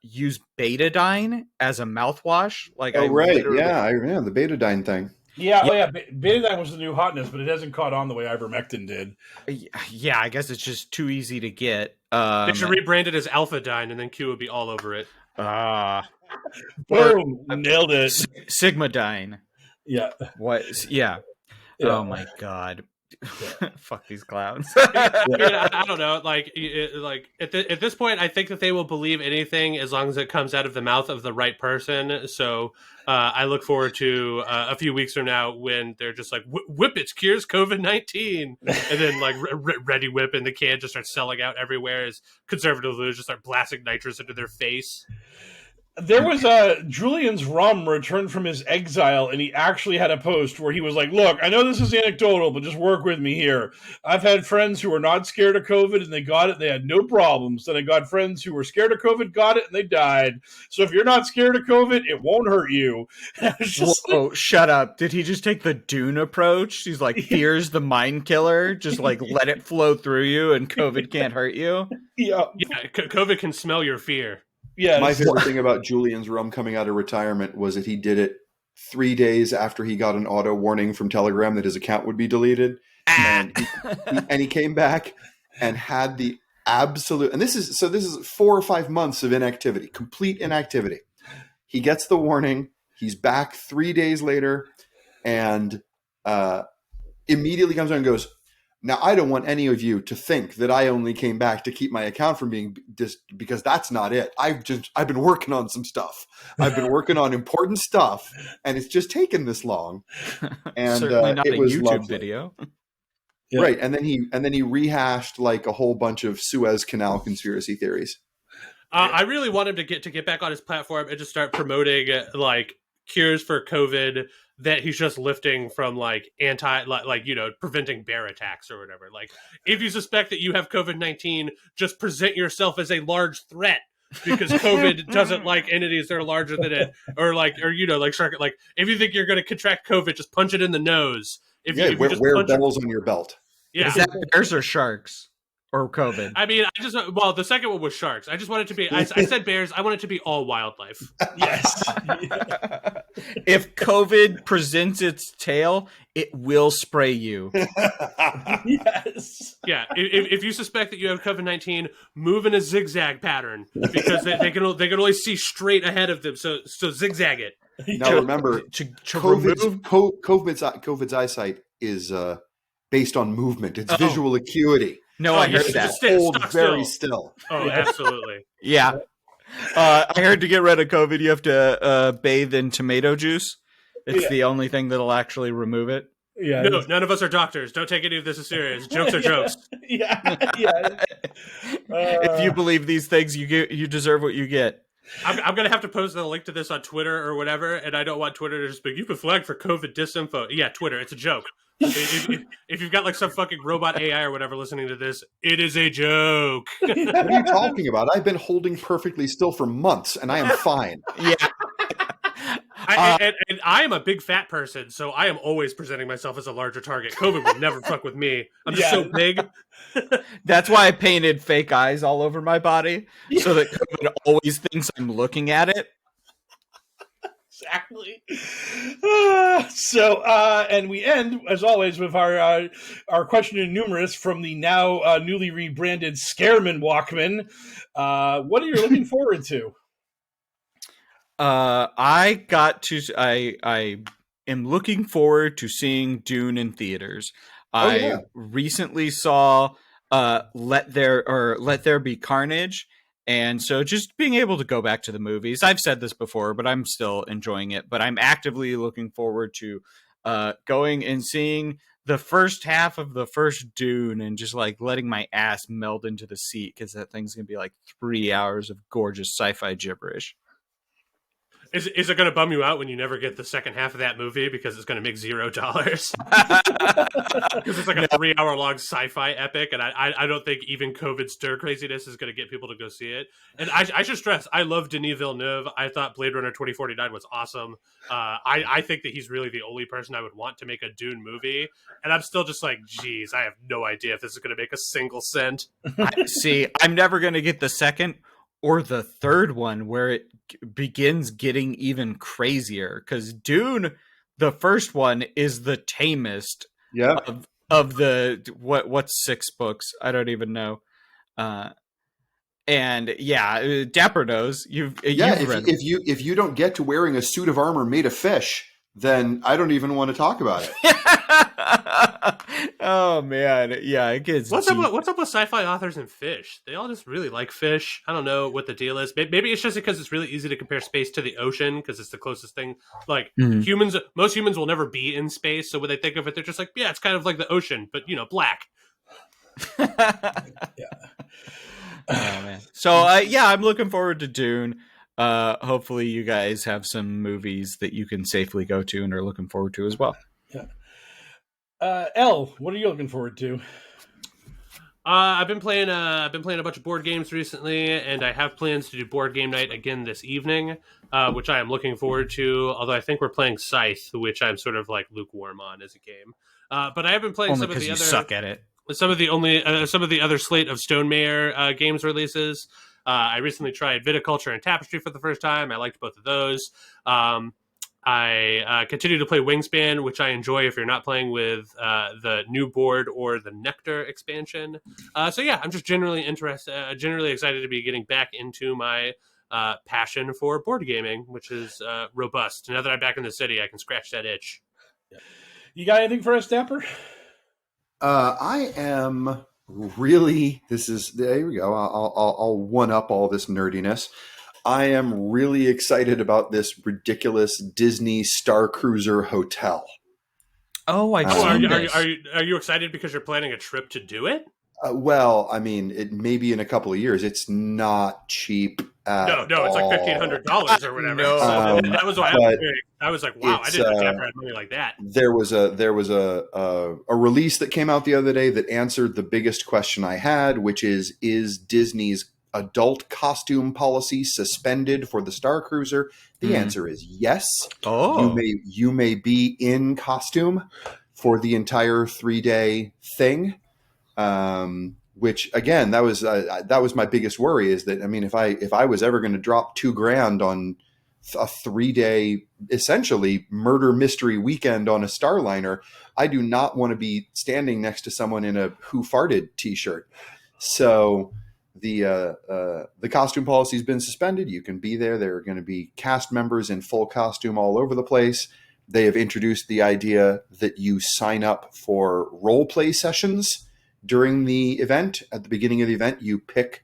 use betadine as a mouthwash. Like, the betadine thing. Betadine was the new hotness, but it hasn't caught on the way ivermectin did. Yeah, I guess it's just too easy to get. They should rebrand it as Alpha-Dine, and then Q would be all over it. Boom! Nailed it. Sigmadine. Yeah. What? Yeah. Oh my god. Fuck these clowns. I don't know. Like at this point, I think that they will believe anything as long as it comes out of the mouth of the right person. So I look forward to a few weeks from now when they're just like, Whippets cures COVID-19, and then like Ready Whip in the can just starts selling out everywhere as conservative leaders just start blasting nitrous into their face. There was Julian's Rum returned from his exile, and he actually had a post where he was like, look, I know this is anecdotal, but just work with me here. I've had friends who were not scared of COVID, and they got it, and they had no problems. Then I got friends who were scared of COVID, got it, and they died. So if you're not scared of COVID, it won't hurt you. Whoa, shut up. Did he just take the Dune approach? He's like, fear's the mind killer. Just like let it flow through you, and COVID can't hurt you? Yeah. COVID can smell your fear. Yeah, My favorite thing about Julian's Rum coming out of retirement was that he did it 3 days after he got an auto warning from Telegram that his account would be deleted. And he came back and had the absolute, and this is 4 or 5 months of inactivity, complete inactivity. He gets the warning. He's back 3 days later and immediately comes on and goes, now, I don't want any of you to think that I only came back to keep my account from being because that's not it. I've been working on some stuff. I've been working on important stuff, and it's just taken this long. And certainly not it a was YouTube lovely. video. Yeah. Right? And then he rehashed like a whole bunch of Suez Canal conspiracy theories. I really want him to get back on his platform and just start promoting like cures for COVID that he's just lifting from like preventing bear attacks or whatever. Like, if you suspect that you have COVID-19, just present yourself as a large threat because COVID doesn't like entities that are larger than it, or shark. Like, if you think you're going to contract COVID, just punch it in the nose. Wear bells on your belt. Yeah. Is that bears or sharks or COVID? I mean, the second one was sharks. I just want it to be, I said bears. I want it to be all wildlife. Yes. If COVID presents its tail, it will spray you. Yes. Yeah. If you suspect that you have COVID-19, move in a zigzag pattern because they can only see straight ahead of them. So zigzag it. Now remember, COVID's eyesight is based on movement. It's visual acuity. No, I heard that. Hold very still. Oh, absolutely. Yeah. I heard to get rid of COVID, you have to bathe in tomato juice. It's the only thing that'll actually remove it. Yeah. No, none of us are doctors. Don't take any of this as serious. Jokes are jokes. Yeah. If you believe these things, you deserve what you get. I'm going to have to post a link to this on Twitter or whatever, and I don't want Twitter to just be, you've been flagged for COVID disinfo. Yeah, Twitter, it's a joke. If you've got like some fucking robot AI or whatever listening to this, it is a joke. What are you talking about? I've been holding perfectly still for months, and I am fine. Yeah. And I am a big fat person, so I am always presenting myself as a larger target. COVID will never fuck with me. I'm just so big. That's why I painted fake eyes all over my body, so that COVID always thinks I'm looking at it. Exactly. And we end, as always, with our question and numerous from the now newly rebranded Scareman Walkman. What are you looking forward to? I am looking forward to seeing Dune in theaters. I recently saw Let There Be Carnage. And so just being able to go back to the movies, I've said this before, but I'm still enjoying it. But I'm actively looking forward to going and seeing the first half of the first Dune and just like letting my ass meld into the seat because that thing's going to be like 3 hours of gorgeous sci-fi gibberish. Is it going to bum you out when you never get the second half of that movie because it's going to make $0? Because it's like a 3 hour long sci-fi epic, and I don't think even COVID stir craziness is going to get people to go see it. And I should stress, I love Denis Villeneuve. I thought Blade Runner 2049 was awesome. I think that he's really the only person I would want to make a Dune movie, and I'm still just like, geez, I have no idea if this is going to make a single cent. See, I'm never going to get the second or the third one where it begins getting even crazier, because Dune, the first one, is the tamest of the what's 6 books? I don't even know. And yeah, Dapper knows. You've read if you don't get to wearing a suit of armor made of fish, then I don't even want to talk about it. Oh man, yeah, it gets. What's up with sci-fi authors and fish? They all just really like fish. I don't know what the deal is. Maybe it's just because it's really easy to compare space to the ocean because it's the closest thing. Like most humans will never be in space, so when they think of it, they're just like, yeah, it's kind of like the ocean, but black. Yeah. Oh man. So I'm looking forward to Dune. Hopefully you guys have some movies that you can safely go to and are looking forward to as well. Yeah. Elle, what are you looking forward to? I've been playing a bunch of board games recently, and I have plans to do board game night again this evening, which I am looking forward to. Although I think we're playing Scythe, which I'm sort of like lukewarm on as a game. But I have been playing only some of the other suck at it. Some of the other slate of Stone Mayer games releases. I recently tried Viticulture and Tapestry for the first time. I liked both of those. I continue to play Wingspan, which I enjoy if you're not playing with the new board or the Nectar expansion. So yeah, I'm just generally excited to be getting back into my passion for board gaming, which is robust. Now that I'm back in the city, I can scratch that itch. You got anything for us, Dapper? I am really. There we go. I'll one up all this nerdiness. I am really excited about this ridiculous Disney Star Cruiser hotel. Oh, I've Are seen this. you excited because you're planning a trip to do it? Well, I mean, it may be in a couple of years. It's not cheap at No, it's like $1,500 or whatever. No. So that was why I was like, wow, I didn't know Dapper had money like that. There was a release that came out the other day that answered the biggest question I had, which is Disney's adult costume policy suspended for the Star Cruiser? The answer is yes. Oh, You may be in costume for the entire 3-day thing. Which again, that was my biggest worry, is that, I mean, if I was ever going to drop $2,000 on a 3-day essentially murder mystery weekend on a Starliner, I do not want to be standing next to someone in a "Who Farted" t-shirt. So the costume policy has been suspended. You can be there. There are going to be cast members in full costume all over the place. They have introduced the idea that you sign up for role play sessions during the event. At the beginning of the event, you pick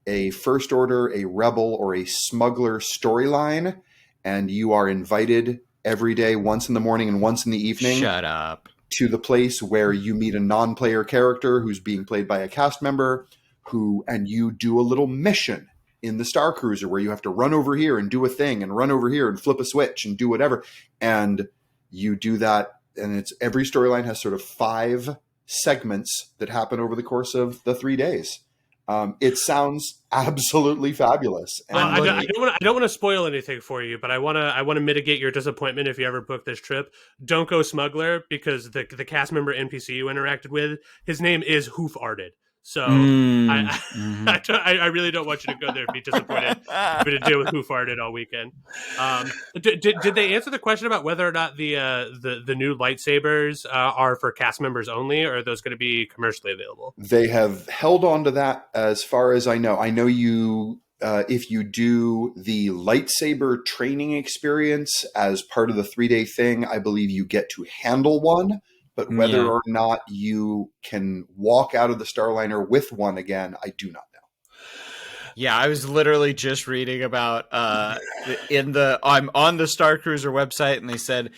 a First Order, a Rebel, or a Smuggler storyline, and you are invited every day, once in the morning and once in the evening. Shut up. To the place where you meet a non-player character who's being played by a cast member, and you do a little mission in the Star Cruiser where you have to run over here and do a thing, and run over here and flip a switch and do whatever. And you do that, and every storyline has sort of 5 segments that happen over the course of the 3 days. It sounds absolutely fabulous. And I don't want to spoil anything for you, but I want to mitigate your disappointment if you ever book this trip. Don't go Smuggler, because the cast member NPC you interacted with, his name is Hoof Arted. So I really don't want you to go there and be disappointed having to deal with Who Farted all weekend. Did they answer the question about whether or not the new lightsabers are for cast members only, or are those going to be commercially available? They have held on to that, as far as I know. I know if you do the lightsaber training experience as part of the 3-day thing, I believe you get to handle one. But whether or not you can walk out of the Starliner with one again, I do not know. Yeah, I was literally just reading about I'm on the Star Cruiser website, and they said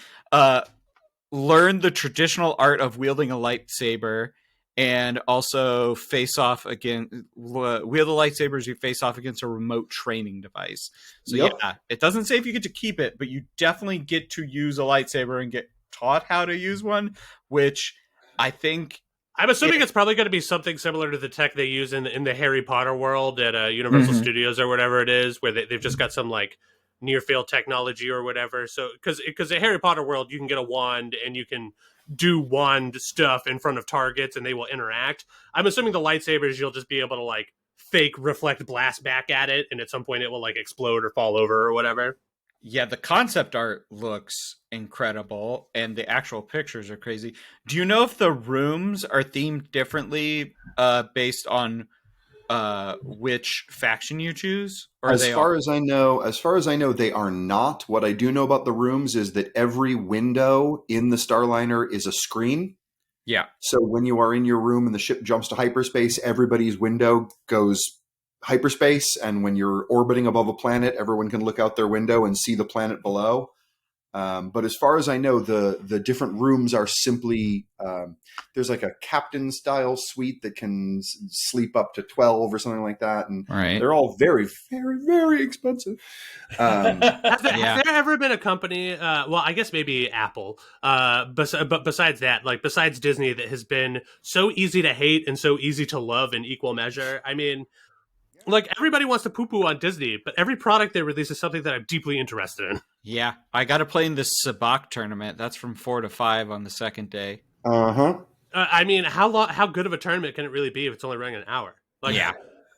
learn the traditional art of wielding a lightsaber, and also face off against wield the lightsabers you face off against a remote training device. So yeah, it doesn't say if you get to keep it, but you definitely get to use a lightsaber and get taught how to use one, which I think I'm assuming it's probably going to be something similar to the tech they use in the Harry Potter world at Universal Studios or whatever it is, where they've just got some like near field technology or whatever. So because at Harry Potter world, you can get a wand and you can do wand stuff in front of targets and they will interact. I'm assuming the lightsabers, you'll just be able to like fake reflect blast back at it, and at some point it will like explode or fall over or whatever. Yeah, the concept art looks incredible, and the actual pictures are crazy. Do you know if the rooms are themed differently based on which faction you choose? Or as far as I know, they are not. What I do know about the rooms is that every window in the Starliner is a screen. Yeah. So when you are in your room and the ship jumps to hyperspace, everybody's window goes hyperspace, and when you're orbiting above a planet, everyone can look out their window and see the planet below. But as far as I know, the different rooms are simply there's like a captain style suite that can sleep up to 12 or something like that, and they're all very, very, very expensive. Has there ever been a company? Well, I guess maybe Apple. But besides that, like besides Disney, that has been so easy to hate and so easy to love in equal measure. I mean, like everybody wants to poo-poo on Disney, but every product they release is something that I'm deeply interested in. Yeah, I got to play in this Sabacc tournament. That's from 4 to 5 on the second day. Uh-huh. I mean, how good of a tournament can it really be if it's only running an hour? Like, yeah.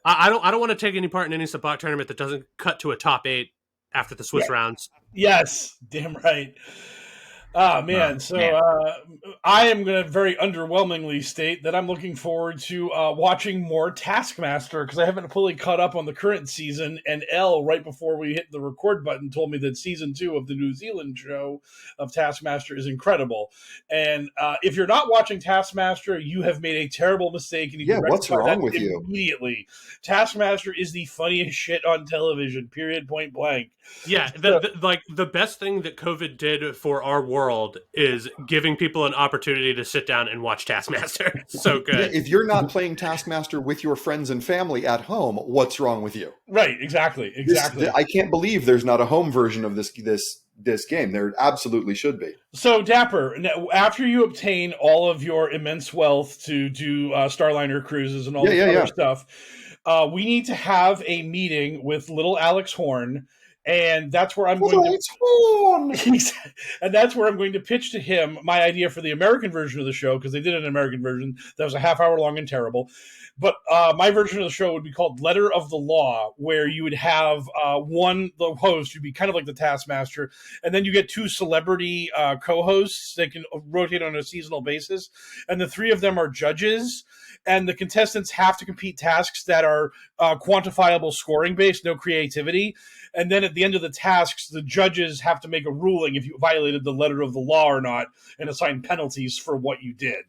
I don't want to take any part in any Sabacc tournament that doesn't cut to a top 8 after the Swiss rounds. Yes, damn right. Oh, man. I am going to very underwhelmingly state that I'm looking forward to watching more Taskmaster because I haven't fully caught up on the current season. And Elle, right before we hit the record button, told me that season 2 of the New Zealand show of Taskmaster is incredible. And if you're not watching Taskmaster, you have made a terrible mistake. And you what's wrong with you? Immediately. Taskmaster is the funniest shit on television, period, point blank. Yeah, the best thing that COVID did for our world is giving people an opportunity to sit down and watch Taskmaster. So good. Yeah, if you're not playing Taskmaster with your friends and family at home, what's wrong with you? Right, exactly. I can't believe there's not a home version of this game. There absolutely should be. So, Dapper, after you obtain all of your immense wealth to do Starliner cruises and all this other stuff, we need to have a meeting with Little Alex Horne. And that's where I'm going to pitch to him my idea for the American version of the show, because they did an American version that was a half hour long and terrible. But my version of the show would be called Letter of the Law, where you would have the host who'd be kind of like the Taskmaster, and then you get 2 celebrity co-hosts that can rotate on a seasonal basis, and the 3 of them are judges, and the contestants have to complete tasks that are quantifiable scoring based, no creativity. And then at the end of the tasks, the judges have to make a ruling if you violated the letter of the law or not, and assign penalties for what you did.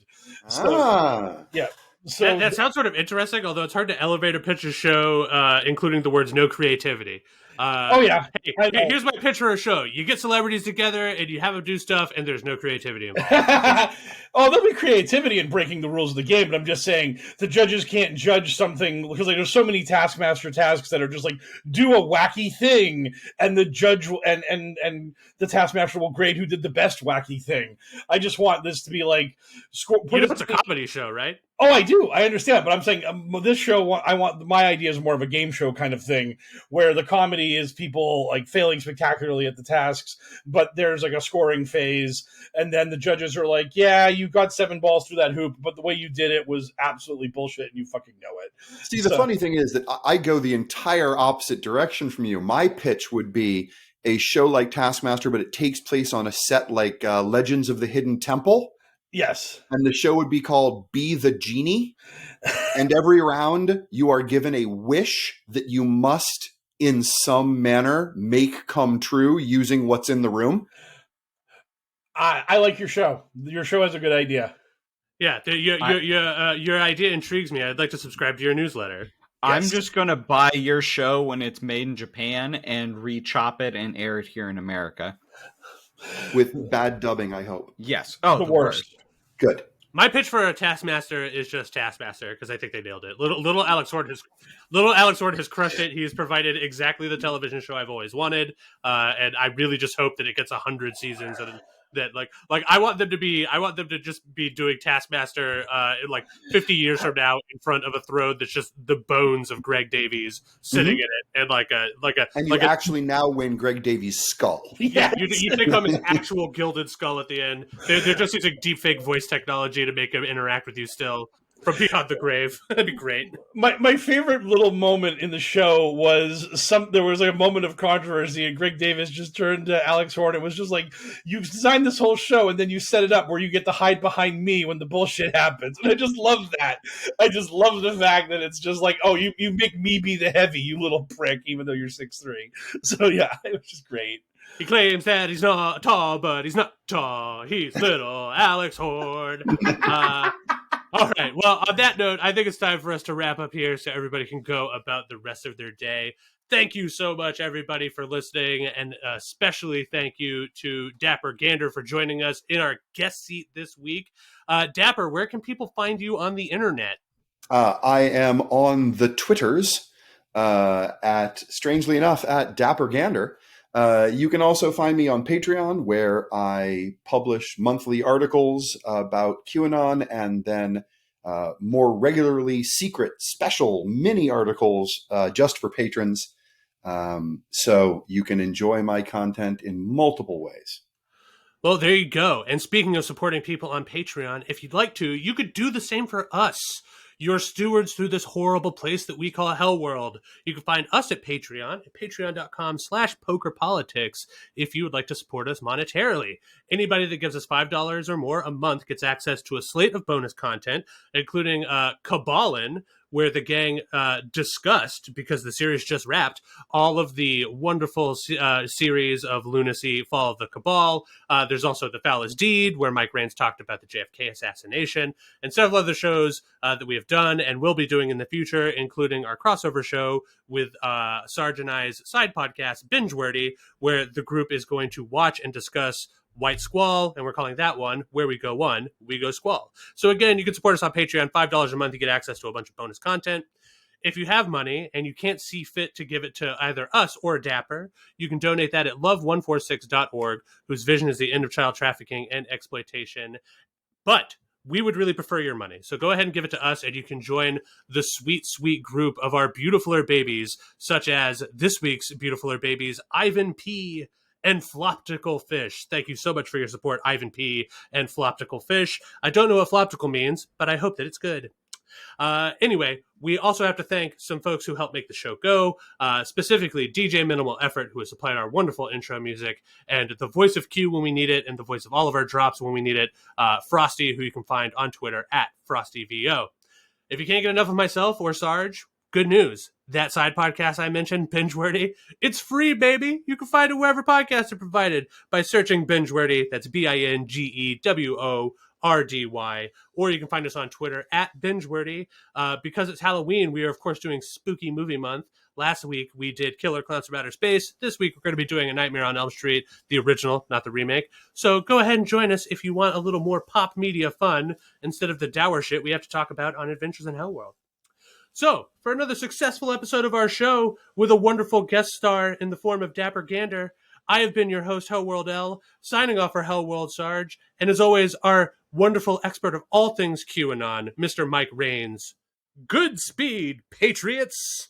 Yeah. So that sounds sort of interesting, although it's hard to elevate a pitch a show, including the words "no creativity." Hey, here's my pitch for a show. You get celebrities together and you have them do stuff, and there's no creativity involved. Oh, there'll be creativity in breaking the rules of the game, but I'm just saying the judges can't judge something because there's so many Taskmaster tasks that are just like, do a wacky thing, and the judge and the Taskmaster will grade who did the best wacky thing. I just want this to be like... it's a comedy show, right? Oh, I do. I understand. But I'm saying this show, my idea is more of a game show kind of thing, where the comedy is people like failing spectacularly at the tasks, but there's like a scoring phase. And then the judges are like, yeah, you got 7 balls through that hoop, but the way you did it was absolutely bullshit and you fucking know it. See, the funny thing is that I go the entire opposite direction from you. My pitch would be a show like Taskmaster, but it takes place on a set like Legends of the Hidden Temple. Yes. And the show would be called Be the Genie. And every round you are given a wish that you must, in some manner, make come true using what's in the room. I like your show. Your show has a good idea. Yeah, your idea intrigues me. I'd like to subscribe to your newsletter. Yes. I'm just going to buy your show when it's made in Japan and re-chop it and air it here in America. With bad dubbing, I hope. Yes. Oh, the worst. Good. My pitch for a Taskmaster is just Taskmaster because I think they nailed it. Little Alex Horne has crushed it. He's provided exactly the television show I've always wanted, and I really just hope that it gets 100 seasons and that like I want them to just be doing Taskmaster like 50 years from now in front of a throne that's just the bones of Greg Davies sitting in it, and you actually now win Greg Davies' skull. Yeah, you take home his actual gilded skull at the end. They're just using deepfake voice technology to make him interact with you still from beyond the grave. That'd be great. My favorite little moment in the show was there was like a moment of controversy, and Greg Davis just turned to Alex Horne. It was just like, you've designed this whole show, and then you set it up where you get to hide behind me when the bullshit happens. And I just love that. I just love the fact that it's just like, oh, you make me be the heavy, you little prick, even though you're 6'3". So yeah, it was just great. He claims that he's not tall, but he's not tall. He's Little Alex Horne. All right. Well, on that note, I think it's time for us to wrap up here so everybody can go about the rest of their day. Thank you so much, everybody, for listening. And especially thank you to Dapper Gander for joining us in our guest seat this week. Dapper, where can people find you on the internet? I am on the Twitters strangely enough, at Dapper Gander. You can also find me on Patreon, where I publish monthly articles about QAnon and then more regularly secret special mini articles just for patrons. So you can enjoy my content in multiple ways. Well, there you go. And speaking of supporting people on Patreon, if you'd like to, you could do the same for us. your stewards through this horrible place that we call HellwQrld. You can find us at Patreon, at patreon.com/pokerpolitics, if you would like to support us monetarily. Anybody that gives us $5 or more a month gets access to a slate of bonus content, including Cabalin, where the gang discussed, because the series just wrapped, all of the wonderful series of lunacy Fall of the Cabal. There's also The Foulest Deed, where Mike Raines talked about the JFK assassination, and several other shows that we have done and will be doing in the future, including our crossover show with Sarge and I's side podcast, Bingeworthy, where the group is going to watch and discuss White Squall, and we're calling that one Where We Go One, We Go Squall. So again, you can support us on Patreon, $5 a month, you get access to a bunch of bonus content. If you have money and you can't see fit to give it to either us or Dapper, you can donate that at love146.org, whose vision is the end of child trafficking and exploitation. But we would really prefer your money. So go ahead and give it to us, and you can join the sweet, sweet group of our beautifuler babies, such as this week's beautifuler babies, Ivan P., and Floptical Fish. Thank you so much for your support, Ivan P. and Floptical Fish. I don't know what Floptical means, but I hope that it's good. Anyway, we also have to thank some folks who helped make the show go, specifically DJ Minimal Effort, who has supplied our wonderful intro music, and the voice of Q when we need it, and the voice of all of our drops when we need it, Frosty, who you can find on Twitter at FrostyVO. If you can't get enough of myself or Sarge, good news. That side podcast I mentioned, Bingeworthy, it's free, baby. You can find it wherever podcasts are provided by searching Bingeworthy. That's BINGEWORDY. Or you can find us on Twitter at Bingeworthy. Because it's Halloween, we are, of course, doing Spooky Movie Month. Last week, we did Killer Clowns from Outer Space. This week, we're going to be doing A Nightmare on Elm Street, the original, not the remake. So go ahead and join us if you want a little more pop media fun instead of the dour shit we have to talk about on Adventures in HellwQrld. So, for another successful episode of our show with a wonderful guest star in the form of Dapper Gander, I have been your host, HellwQrld, signing off for HellwQrld Sarge, and as always, our wonderful expert of all things QAnon, Mr. Mike Raines. Good speed, Patriots!